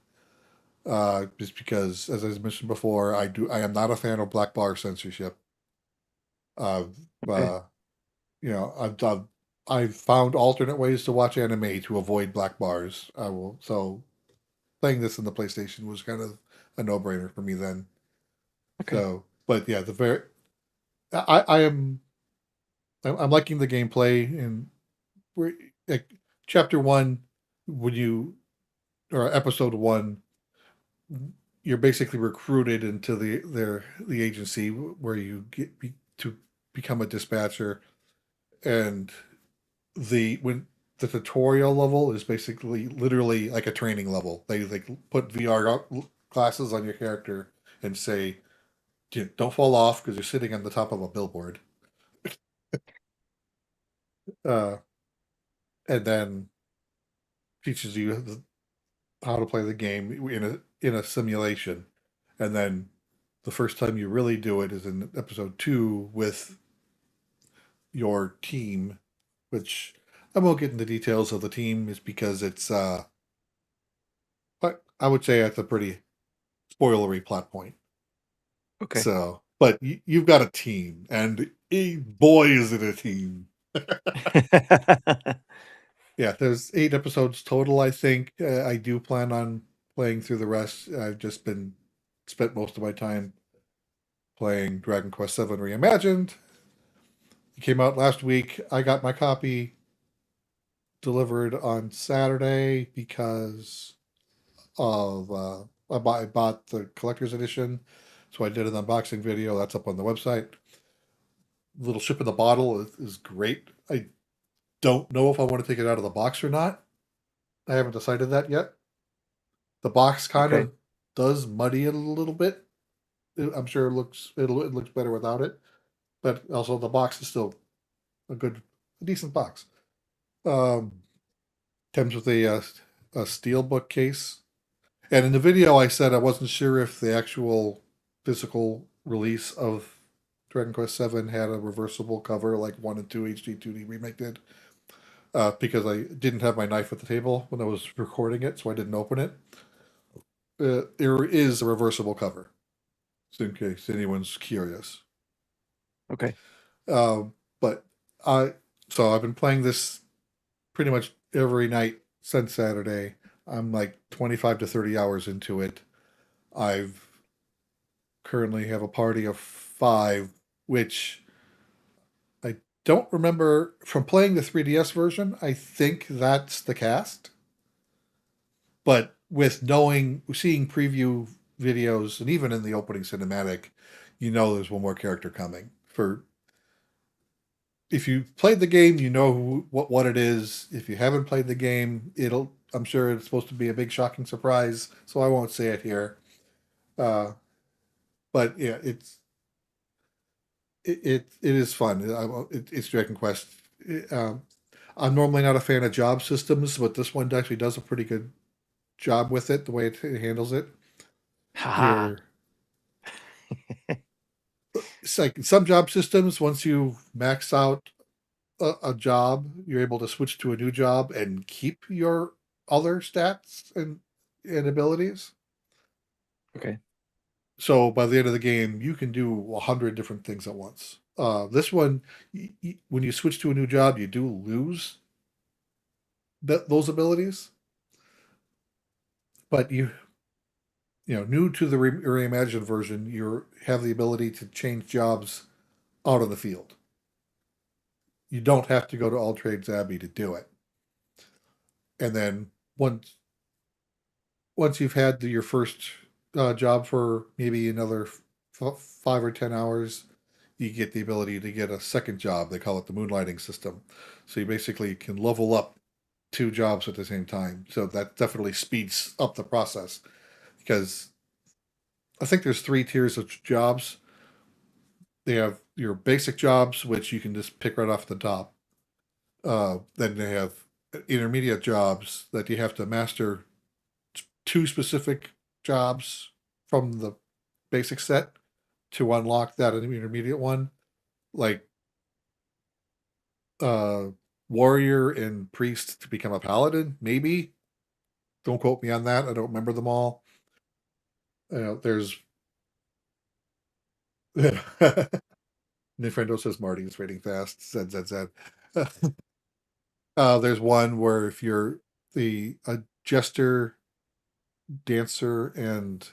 just because, as I mentioned before, I am not a fan of black bar censorship. Uh, Okay. uh, I've found alternate ways to watch anime to avoid black bars. So playing this in the PlayStation was kind of a no-brainer for me then. Okay. So, but yeah, I am I'm liking the gameplay, and we're like chapter one, when you or episode one, you're basically recruited into the agency where you to become a dispatcher, and when the tutorial level is basically literally like a training level. They put VR glasses on your character and say, don't fall off because you're sitting on the top of a billboard. Uh, and then teaches you how to play the game in a simulation. And then the first time you really do it is in episode 2 with your team, which I won't get into details of the team, is because it's but I would say that's a pretty spoilery plot point. Okay. So, but you've got a team, and boy, is it a team! Yeah, there's 8 episodes total. I think I do plan on playing through the rest. I've just spent most of my time playing Dragon Quest VII Reimagined. It came out last week. I got my copy delivered on Saturday because of I bought the collector's edition, so I did an unboxing video. That's up on the website. Little ship in the bottle is great. I don't know if I want to take it out of the box or not. I haven't decided that yet. The box kind Okay. of does muddy it a little bit. I'm sure it looks better without it, but also the box is still a decent box. Comes with a steel book case. And in the video, I said I wasn't sure if the actual physical release of Dragon Quest VII had a reversible cover like 1 and 2 HD 2D Remake did, because I didn't have my knife at the table when I was recording it, so I didn't open it. There is a reversible cover, in case anyone's curious. Okay. But I so I've been playing this pretty much every night since Saturday. I'm like 25 to 30 hours into it. I've currently have a party of 5, which I don't remember from playing the 3DS version. I think that's the cast. But with seeing preview videos, and even in the opening cinematic, there's one more character coming. If you played the game, you know what it is. If you haven't played the game, I'm sure it's supposed to be a big shocking surprise, so I won't say it here. Uh, but yeah, it is fun. It's Dragon Quest. I'm normally not a fan of job systems, but this one actually does a pretty good job with it. The way it handles it. Haha. It's like some job systems. Once you max out a job, you're able to switch to a new job and keep your other stats and abilities. Okay. So by the end of the game, you can do 100 different things at once. This one, when you switch to a new job, you do lose those abilities, but new to the reimagined version, you have the ability to change jobs out of the field. You don't have to go to All Trades Abbey to do it. And then once you've had your first job for maybe another 5 or 10 hours, you get the ability to get a second job. They call it the moonlighting system. So you basically can level up 2 jobs at the same time. So that definitely speeds up the process, because I think there's 3 tiers of jobs. They have your basic jobs, which you can just pick right off the top. Then they have intermediate jobs that you have to master 2 specific jobs from the basic set to unlock that intermediate one. like uh warrior and priest to become a paladin, maybe. Don't quote me on that. I don't remember them all. There's Nintendo says Marty is rating fast. Z. There's one where if you're a jester, dancer, and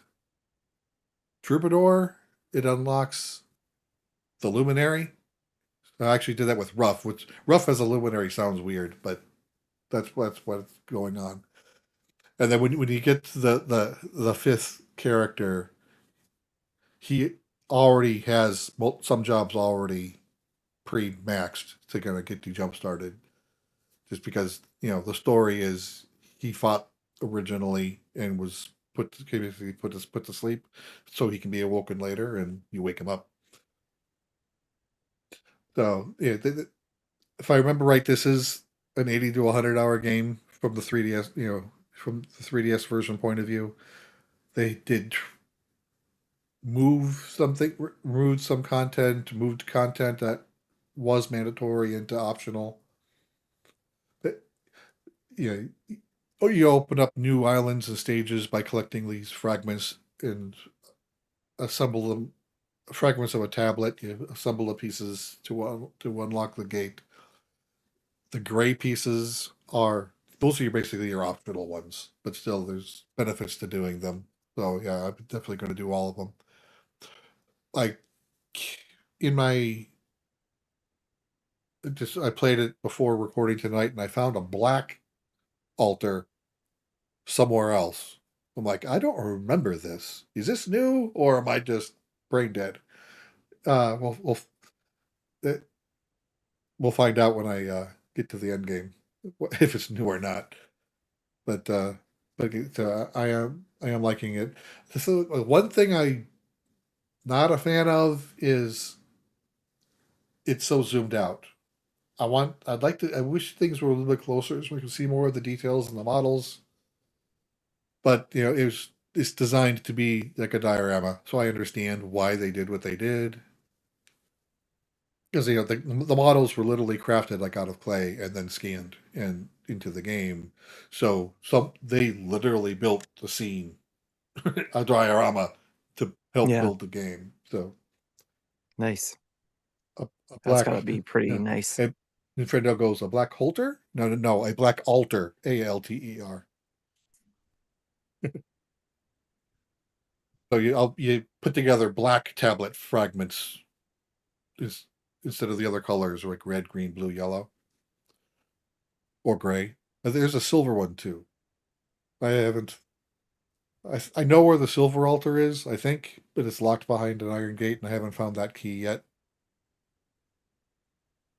troubadour, it unlocks the luminary. I actually did that with Ruff, which Ruff as a luminary sounds weird, but that's what's going on. And then when you get to the fifth character, he already has some jobs already pre-maxed to kind of get you jump started. Just because the story is he fought originally and was basically put to sleep, so he can be awoken later, and you wake him up. So yeah, if I remember right, this is an 80 to 100 hour game from the 3DS. From the 3DS version point of view, they did moved some content, moved content that was mandatory into optional. But, you open up new islands and stages by collecting these fragments and assemble them. Fragments of a tablet, you assemble the pieces to unlock the gate. The gray pieces those are basically your optional ones, but still there's benefits to doing them. So yeah, I'm definitely going to do all of them. Like in my I played it before recording tonight, and I found a black altar somewhere else. I'm like, I don't remember this. Is this new, or am I just brain dead? Uh, we'll find out when I get to the end game if it's new or not. But I am liking it. So one thing I'm not a fan of is it's so zoomed out. I wish things were a little bit closer so we could see more of the details and the models. But it's designed to be like a diorama, so I understand why they did what they did. Because the models were literally crafted like out of clay and then scanned and into the game. So they literally built the scene, a diorama, to help Yeah. build the game. So Nice. a That's black, gotta be pretty nice. And Nintendo goes, a black halter? No, a black altar, ALTER. So you put together black tablet fragments instead of the other colors like red, green, blue, yellow, or gray. There's a silver one too. I haven't. I know where the silver altar is, I think, but it's locked behind an iron gate, and I haven't found that key yet.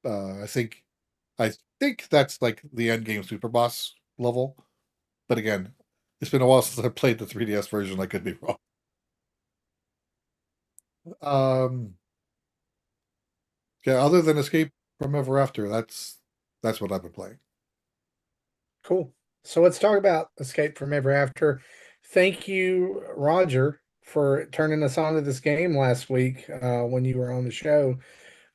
I think that's like the end game super boss level. But again, it's been a while since I played the 3DS version. I could be wrong. Yeah, other than Escape from Ever After, that's what I've been playing. Cool. So let's talk about Escape from Ever After. Thank you, Roger, for turning us on to this game last week when you were on the show.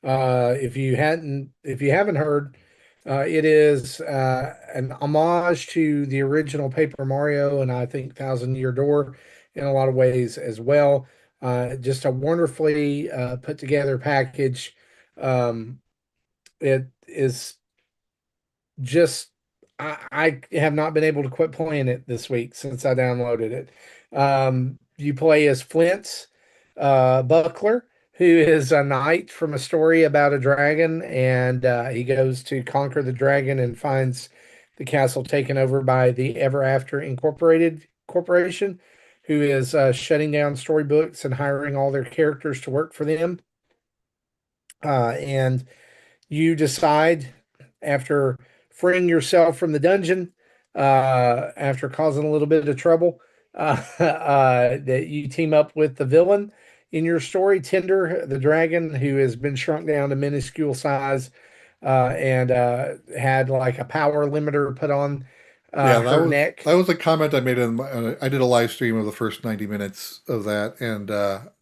If you haven't heard, it is an homage to the original Paper Mario, and I think Thousand Year Door in a lot of ways as well. Just a wonderfully put together package. It is just I have not been able to quit playing it this week since I downloaded it. You play as Flint's Buckler, who is a knight from a story about a dragon, and he goes to conquer the dragon and finds the castle taken over by the Ever After Incorporated Corporation, who is shutting down storybooks and hiring all their characters to work for them. And you decide after freeing yourself from the dungeon, after causing a little bit of trouble, that you team up with the villain in your story, Tinder, the dragon, who has been shrunk down to minuscule size, and had like a power limiter put on her neck. That was a comment I made I did a live stream of the first 90 minutes of that, and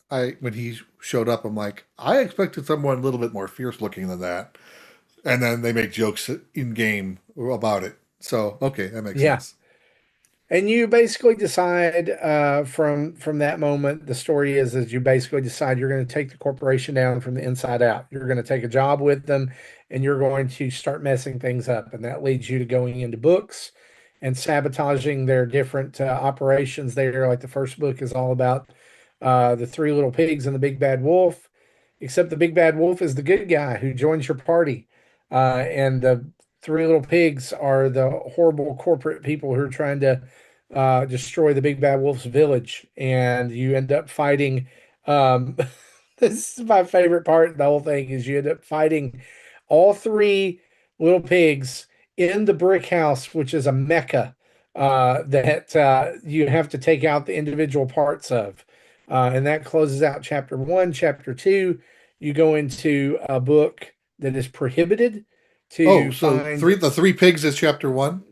when he showed up, I'm like, I expected someone a little bit more fierce looking than that. And then they make jokes in game about it. So okay, that makes Yeah. sense. And you basically decide from that moment, the story is you basically decide you're going to take the corporation down from the inside out. You're going to take a job with them, and you're going to start messing things up, and that leads you to going into books and sabotaging their different operations. There, like the first book is all about the three little pigs and the big bad wolf, except the big bad wolf is the good guy who joins your party, and the three little pigs are the horrible corporate people who are trying to destroy the big bad wolf's village, and you end up fighting. Um, this is my favorite part of the whole thing is you end up fighting all three little pigs in the brick house, which is a mecca that you have to take out the individual parts of. And that closes out chapter one. Chapter two, you go into a book that is prohibited Oh, to so find. the three pigs is chapter one.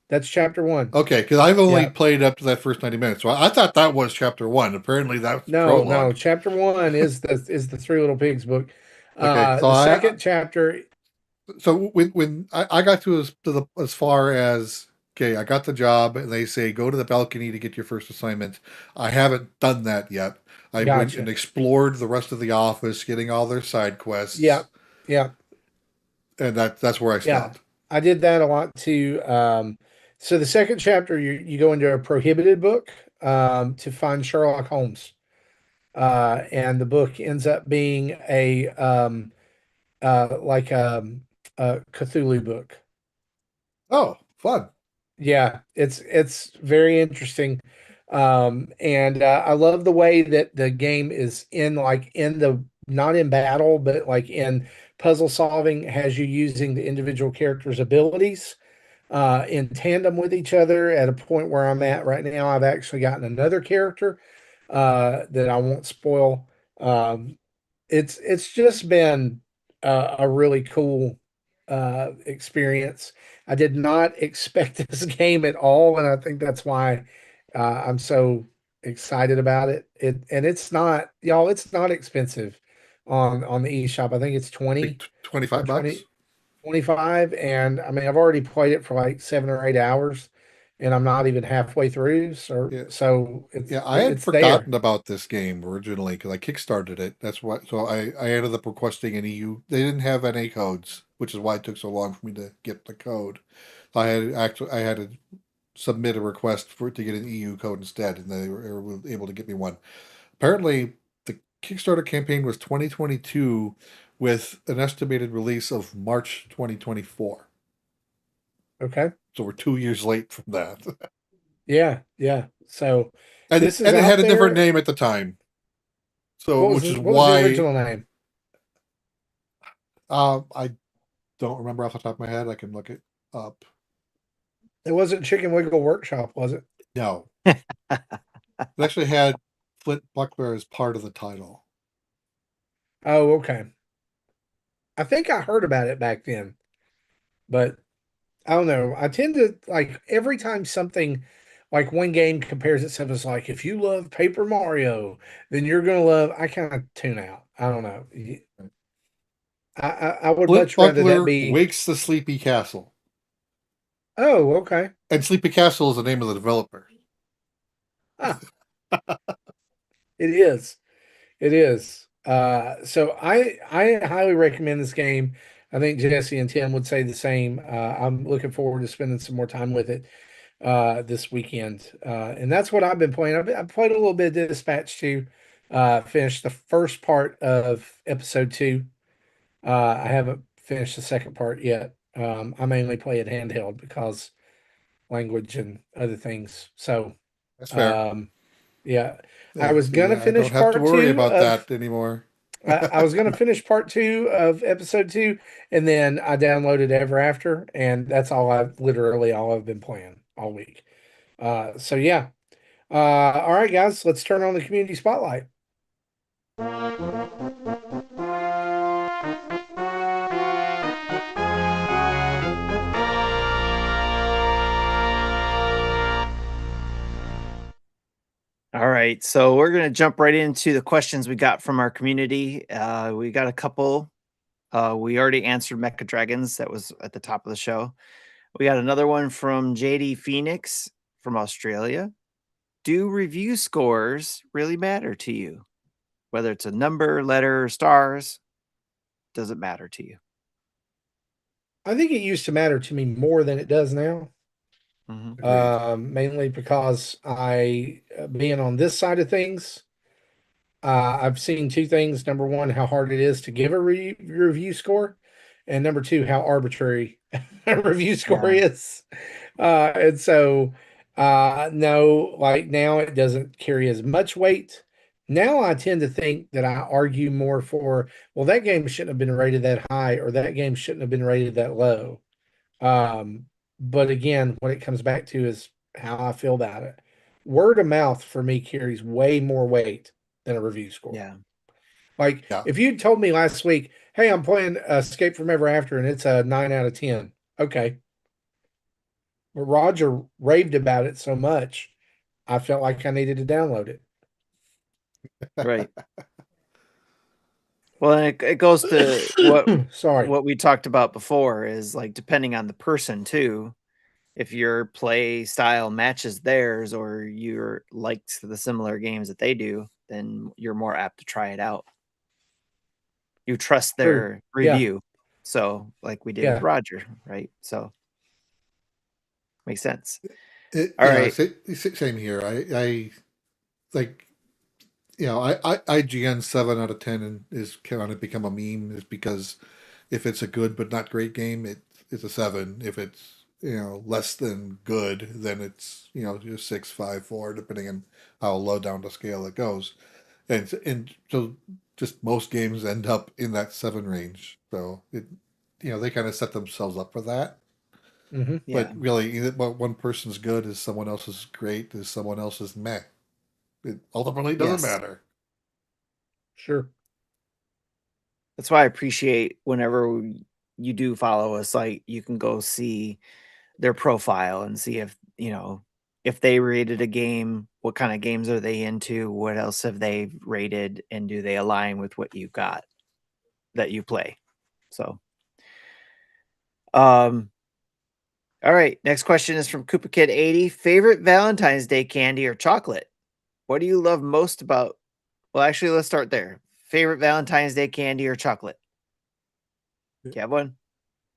That's chapter one. Okay, because I've only Yeah. played up to that first 90 minutes, so I thought that was chapter one. Apparently, that's No, no. prologue. Chapter one is the Three Little Pigs book. Okay, so The second chapter. when I got as far as okay, I got the job, and they say go to the balcony to get your first assignment. I haven't done that yet. I went and Gotcha. explored the rest of the office, getting all their side quests, Yeah, yeah, and that's where I yeah. stopped. I did that a lot too. So the second chapter, you go into a prohibited book to find Sherlock Holmes, and the book ends up being like a Cthulhu book. Oh, fun! Yeah, it's very interesting. And I love the way that the game is in like in the not in battle, but like in puzzle solving, has you using the individual characters' abilities in tandem with each other. At a point where I'm at right now, I've actually gotten another character that I won't spoil. Um, it's just been a really cool experience. I did not expect this game at all, and I think that's why I'm so excited about it. It's not, y'all. It's not expensive on the eShop. I think it's Like 20 or 25 bucks. 25, and I mean I've already played it for like 7 or 8 hours, and I'm not even halfway through. So Yeah, so yeah. I had it's there. forgotten about this game originally because I kickstarted it. That's what. So I ended up requesting an EU. They didn't have NA codes, which is why it took so long for me to get the code. So I had to submit a request for to get an EU code instead, and they were able to get me one. Apparently, the Kickstarter campaign was 2022 with an estimated release of March 2024. Okay. So we're 2 years late from that. Yeah, yeah. So and this is and it had out a different there. name at the time. So which is What was the why original name? I don't remember off the top of my head. I can look it up. It wasn't Chicken Wiggle Workshop, was it? No. It actually had Flint Buckler as part of the title. Oh, okay. I think I heard about it back then, but I don't know. I tend to like every time something like one game compares itself as like if you love Paper Mario, then you're gonna love. I kind of tune out. I don't know. I would Flint much rather that Buckler be. wakes the Sleepy Castle. Oh, okay. And Sleepy Castle is the name of the developer. Ah, it is. It is. So I highly recommend this game. I think Jesse and Tim would say the same. I'm looking forward to spending some more time with it this weekend. And that's what I've been playing. I've played a little bit of Dispatch 2. Finished the first part of episode 2. I haven't finished the second part yet. I mainly play it handheld because language and other things. So That's fair. um, yeah, I Yeah, was see, gonna I don't finish have to part worry two about of that anymore. I was gonna finish part two of episode 2, and then I downloaded Ever After, and that's all I've been playing all week. So yeah. All right, guys, let's turn on the community spotlight. All right. right, so we're gonna jump right into the questions we got from our community. We got a couple. We already answered Mecha Dragons. That was at the top of the show. We got another one from JD Phoenix from Australia. Do review scores really matter to you? Whether it's a number, letter, or stars, does it matter to you? I think it used to matter to me more than it does now. Agreed. Mainly because being on this side of things, I've seen two things. Number one, how hard it is to give a review score, and number two, how arbitrary a review score Yeah. is. And so, no, like now it doesn't carry as much weight. Now I tend to think that I argue more for, well, that game shouldn't have been rated that high, or that game shouldn't have been rated that low. But again, what it comes back to is how I feel about it. Word of mouth for me carries way more weight than a review score. Yeah. Like Yeah. if you'd told me last week, hey, I'm playing Escape from Ever After and it's a 9 out of 10. Okay. But Roger raved about it so much, I felt like I needed to download it. Right. Well, and it goes to Sorry. what we talked about before is like depending on the person too. If your play style matches theirs or you're liked the similar games that they do, then you're more apt to try it out. You trust True. their Yeah. review. So, like we did with Yeah. Roger, right? So, makes sense. All All right. same here. I like, IGN 7 out of 10 is kind of become a meme, is because if it's a good but not great game, it's a 7. If it's less than good, then it's just 6, 5, 4, depending on how low down the scale it goes. And so just most games end up in that 7 range. So they kind of set themselves up for that. Mm-hmm. Yeah. But really, what one person's good is someone else's great is someone else's meh. It ultimately doesn't Yes. matter. Sure. That's why I appreciate whenever you do follow a site, you can go see their profile and see if they rated a game, what kind of games are they into, what else have they rated, and do they align with what you got that you play. So all right, next question is from Koopa Kid 80. Favorite Valentine's Day candy or chocolate? What do you love most about, well, actually, let's start there. Favorite Valentine's Day candy or chocolate? Do you have one?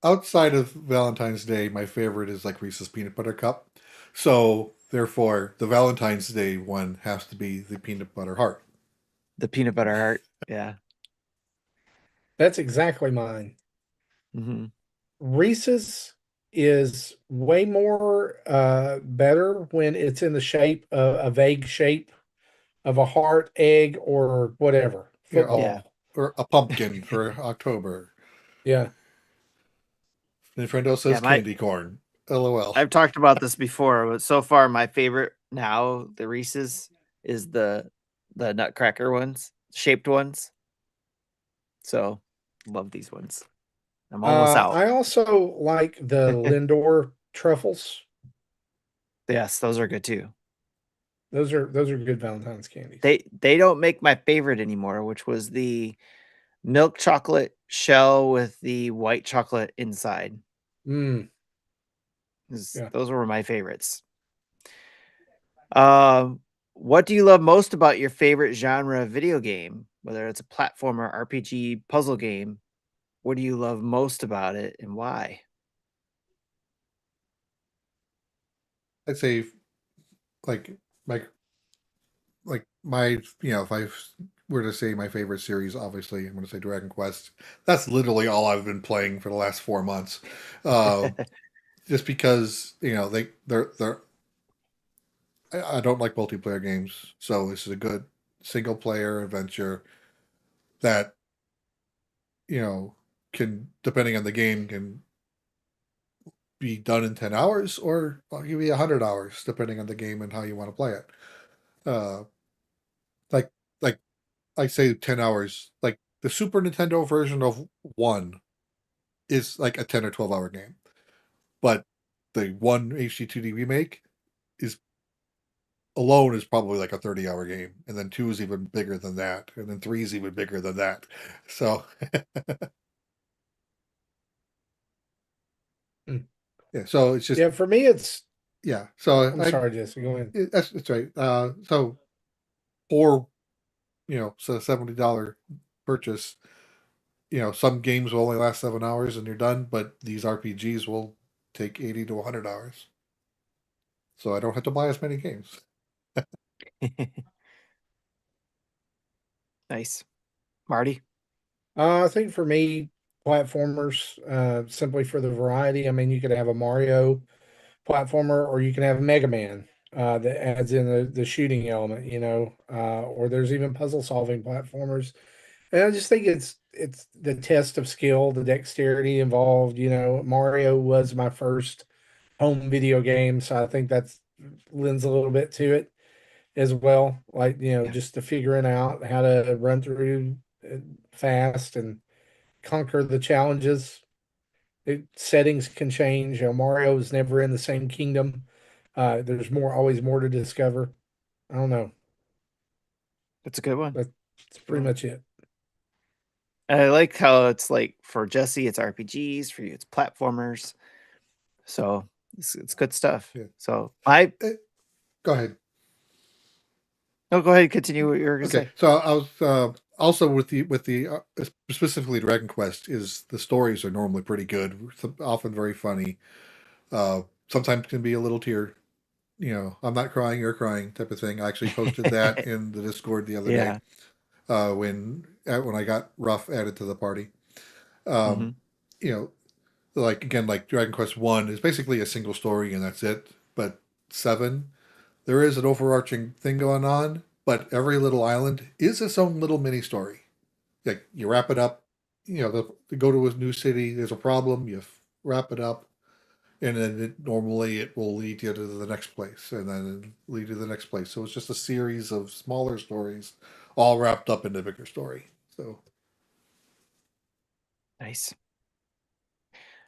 Outside of Valentine's Day, my favorite is like Reese's Peanut Butter Cup. So therefore, the Valentine's Day one has to be the peanut butter heart. The peanut butter heart. Yeah. That's exactly mine. Mm-hmm. Reese's is way more better when it's in the shape of a vague shape of a heart, egg, or whatever. Football. Yeah. Or a pumpkin for October. Yeah. Nintendo says Yeah, candy corn. LOL. I've talked about this before, but so far my favorite now, the Reese's, is the Nutcracker ones, shaped ones. So love these ones. I'm almost out. I also like the Lindor truffles. Yes, those are good too. Those are good Valentine's candies. They don't make my favorite anymore, which was the milk chocolate shell with the white chocolate inside. Yeah. Those were my favorites. What do you love most about your favorite genre of video game? Whether it's a platformer, RPG, puzzle game, what do you love most about it and why? I'd say like my if I were to say my favorite series, obviously I'm going to say Dragon Quest. That's literally all I've been playing for the last 4 months. Just because they're I don't like multiplayer games, so this is a good single player adventure that can, depending on the game, can be done in 10 hours, or I'll give you 100 hours depending on the game and how you want to play it. uh like like I say 10 hours, like the Super Nintendo version of one is like a 10 or 12 hour game, but the one HD2D remake is alone is probably like a 30-hour game, and then 2 is even bigger than that, and then 3 is even bigger than that. So Hmm. yeah, so it's just Yeah, for me, it's. yeah. So I'm sorry, Jesse. Go ahead. that's right. So for so $70 purchase, some games will only last 7 hours and you're done, but these RPGs will take 80 to 100 hours. So I don't have to buy as many games. Nice. Marty? I think for me, platformers, simply for the variety. I mean, you could have a Mario platformer, or you can have a Mega Man that adds in the shooting element, or there's even puzzle solving platformers. And I just think it's the test of skill, the dexterity involved. Mario was my first home video game, so I think that's lends a little bit to it as well. Like, Yeah. just to figuring out how to run through fast and conquer the challenges. Settings can change. Mario is never in the same kingdom. There's always more to discover. I don't know. That's a good one. That's Good pretty one. much it. I like how it's like for Jesse, it's RPGs. For you, it's platformers. So it's good stuff. Yeah. So Go ahead. no, go ahead. Continue what you were gonna Okay, say. so I was also with the specifically Dragon Quest is the stories are normally pretty good, often very funny. Sometimes can be a little tear. I'm not crying, you're crying type of thing. I actually posted that in the Discord the other day Yeah. when I got Ruff added to the party. Hmm. Um, you know, like again, like Dragon Quest 1 is basically a single story and that's it. But 7, there is an overarching thing going on, but every little island is its own little mini story. Like you wrap it up, to go to a new city, there's a problem, you wrap it up, and then normally it will lead you to the next place, and then lead you to the next place. So it's just a series of smaller stories, all wrapped up in a bigger story. So Nice.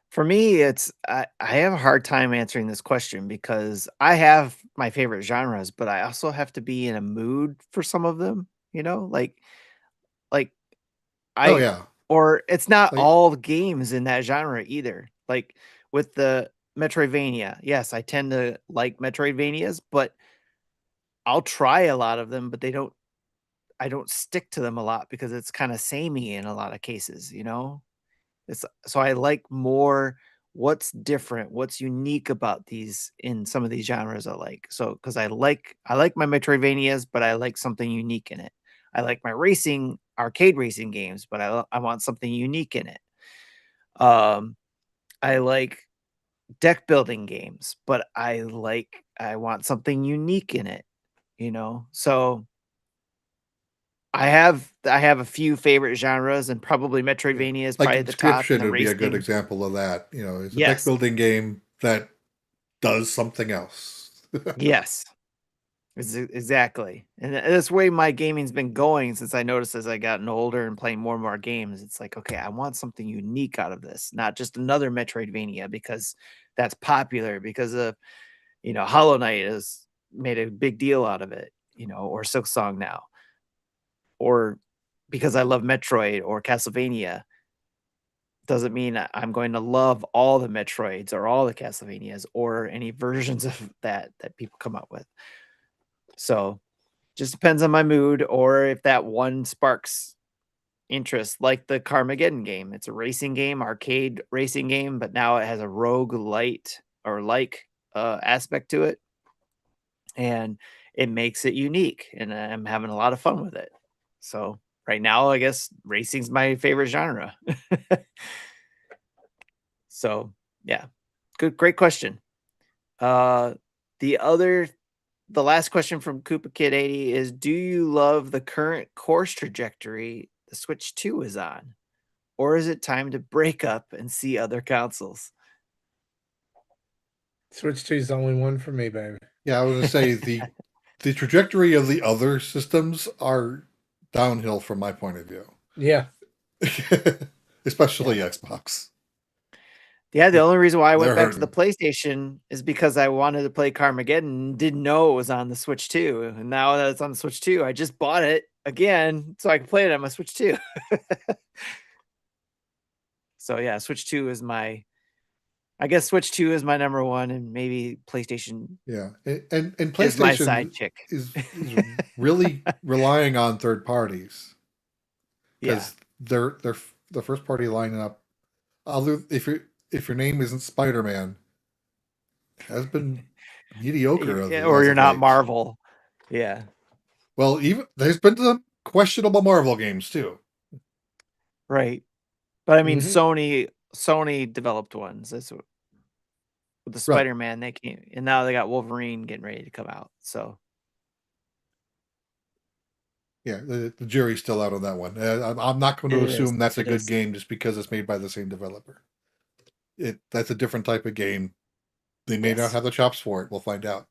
For me, I have a hard time answering this question because I have my favorite genres, but I also have to be in a mood for some of them, like oh I yeah, or it's not like all the games in that genre either. Like with the Metroidvania, yes, I tend to like Metroidvanias, but I'll try a lot of them, but I don't stick to them a lot because it's kind of samey in a lot of cases. It's so I like more what's different, what's unique about these in some of these genres I like. So because I like my Metroidvanias, but I like something unique in it. I like my arcade racing games, but I want something unique in it. Um, I like deck building games, but I want something unique in it. So I have a few favorite genres, and probably yeah, Metroidvania is like probably at the top, and Inscription the would be a good racing. example of that. It's a deck Yes. building game that does something else. Yes. Exactly. And that's the way my gaming's been going since I noticed as I gotten older and playing more and more games. It's like, okay, I want something unique out of this, not just another Metroidvania because that's popular because of, Hollow Knight has made a big deal out of it, or Silksong now, or because I love Metroid or Castlevania doesn't mean I'm going to love all the Metroids or all the Castlevanias or any versions of that people come up with. So just depends on my mood or if that one sparks interest, like the Carmageddon game. It's a racing game, arcade racing game, but now it has a rogue light or aspect to it, and it makes it unique. And I'm having a lot of fun with it. So right now, I guess racing's my favorite genre. So yeah, great question. Uh, the other the last question from Koopa Kid 80 is, do you love the current course trajectory the Switch 2 is on? Or is it time to break up and see other consoles? Switch 2 is the only one for me, baby. Yeah, I was gonna say the trajectory of the other systems are downhill from my point of view. Yeah. Especially Yeah. Xbox. Yeah, the only reason why I went They're back to the PlayStation is because I wanted to play Carmageddon and didn't know it was on the Switch 2. And now that it's on the Switch 2, I just bought it again so I can play it on my Switch 2. So yeah, Switch 2 is my Switch 2 is my number one, and maybe PlayStation Yeah, and is my side PlayStation chick. is really relying on third parties Yeah. because they're the first party lineup. Other if your name isn't Spider-Man, has been mediocre. Or you're not Marvel. Yeah. Well, even there's been some questionable Marvel games too. Right. But I mean, Mhm. Sony developed ones. That's what, with the Right. Spider-Man they came, and now they got Wolverine getting ready to come out. So Yeah, the jury's still out on that one. I'm not going to assume that's a good game just because it's made by the same developer. That's a different type of game. They may not have the chops for it. We'll find out.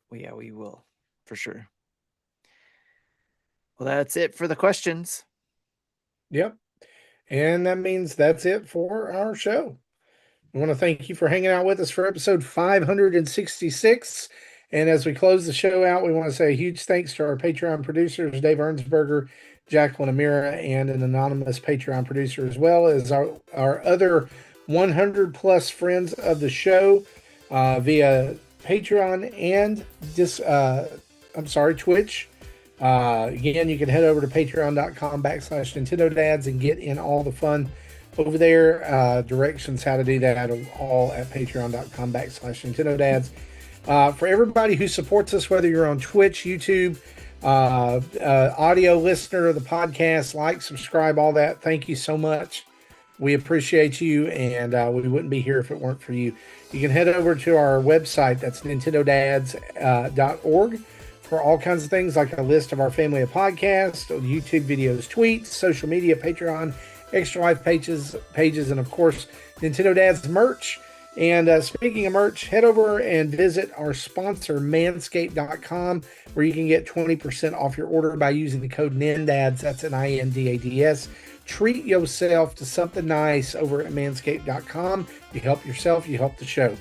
Well, yeah, we will for sure. Well, that's it for the questions. Yep. And that means that's it for our show. I want to thank you for hanging out with us for episode 566. And as we close the show out, we want to say a huge thanks to our Patreon producers, Dave Ernsberger, Jacqueline Amira, and an anonymous Patreon producer, as well as our other 100 plus friends of the show via Patreon and Twitch. Again, you can head over to patreon.com/Nintendo Dads and get in all the fun over there. Directions how to do that are all at patreon.com/Nintendo Dads. For everybody who supports us, whether you're on Twitch, YouTube, audio listener of the podcast, like, subscribe, all that, thank you so much. We appreciate you, and we wouldn't be here if it weren't for you. You can head over to our website, that's nintendodads.org, for all kinds of things like a list of our family of podcasts, YouTube videos, tweets, social media, Patreon, Extra Life pages, and of course, Nintendo Dads merch. And speaking of merch, head over and visit our sponsor, manscaped.com, where you can get 20% off your order by using the code NINDADS. That's NINDADS. Treat yourself to something nice over at manscaped.com. You help yourself, you help the show.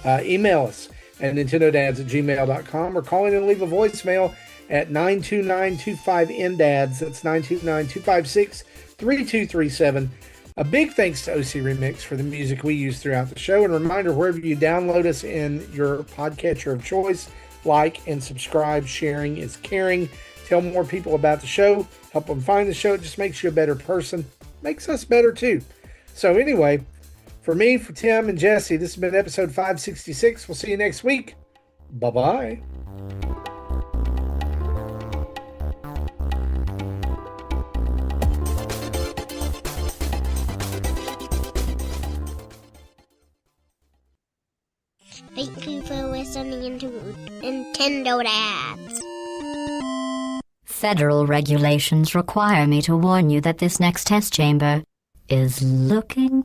Email us at nintendodads@gmail.com or call in and leave a voicemail at 929-25-NDADS. That's 929-256-3237. A big thanks to OC Remix for the music we use throughout the show. And a reminder, wherever you download us in your podcatcher of choice, like and subscribe. Sharing is caring. Tell more people about the show. Help them find the show. It just makes you a better person. Makes us better too. So anyway, for me, for Tim and Jesse, this has been episode 566. We'll see you next week. Bye-bye. Thank you for listening to Nintendo Dads. Federal regulations require me to warn you that this next test chamber is looking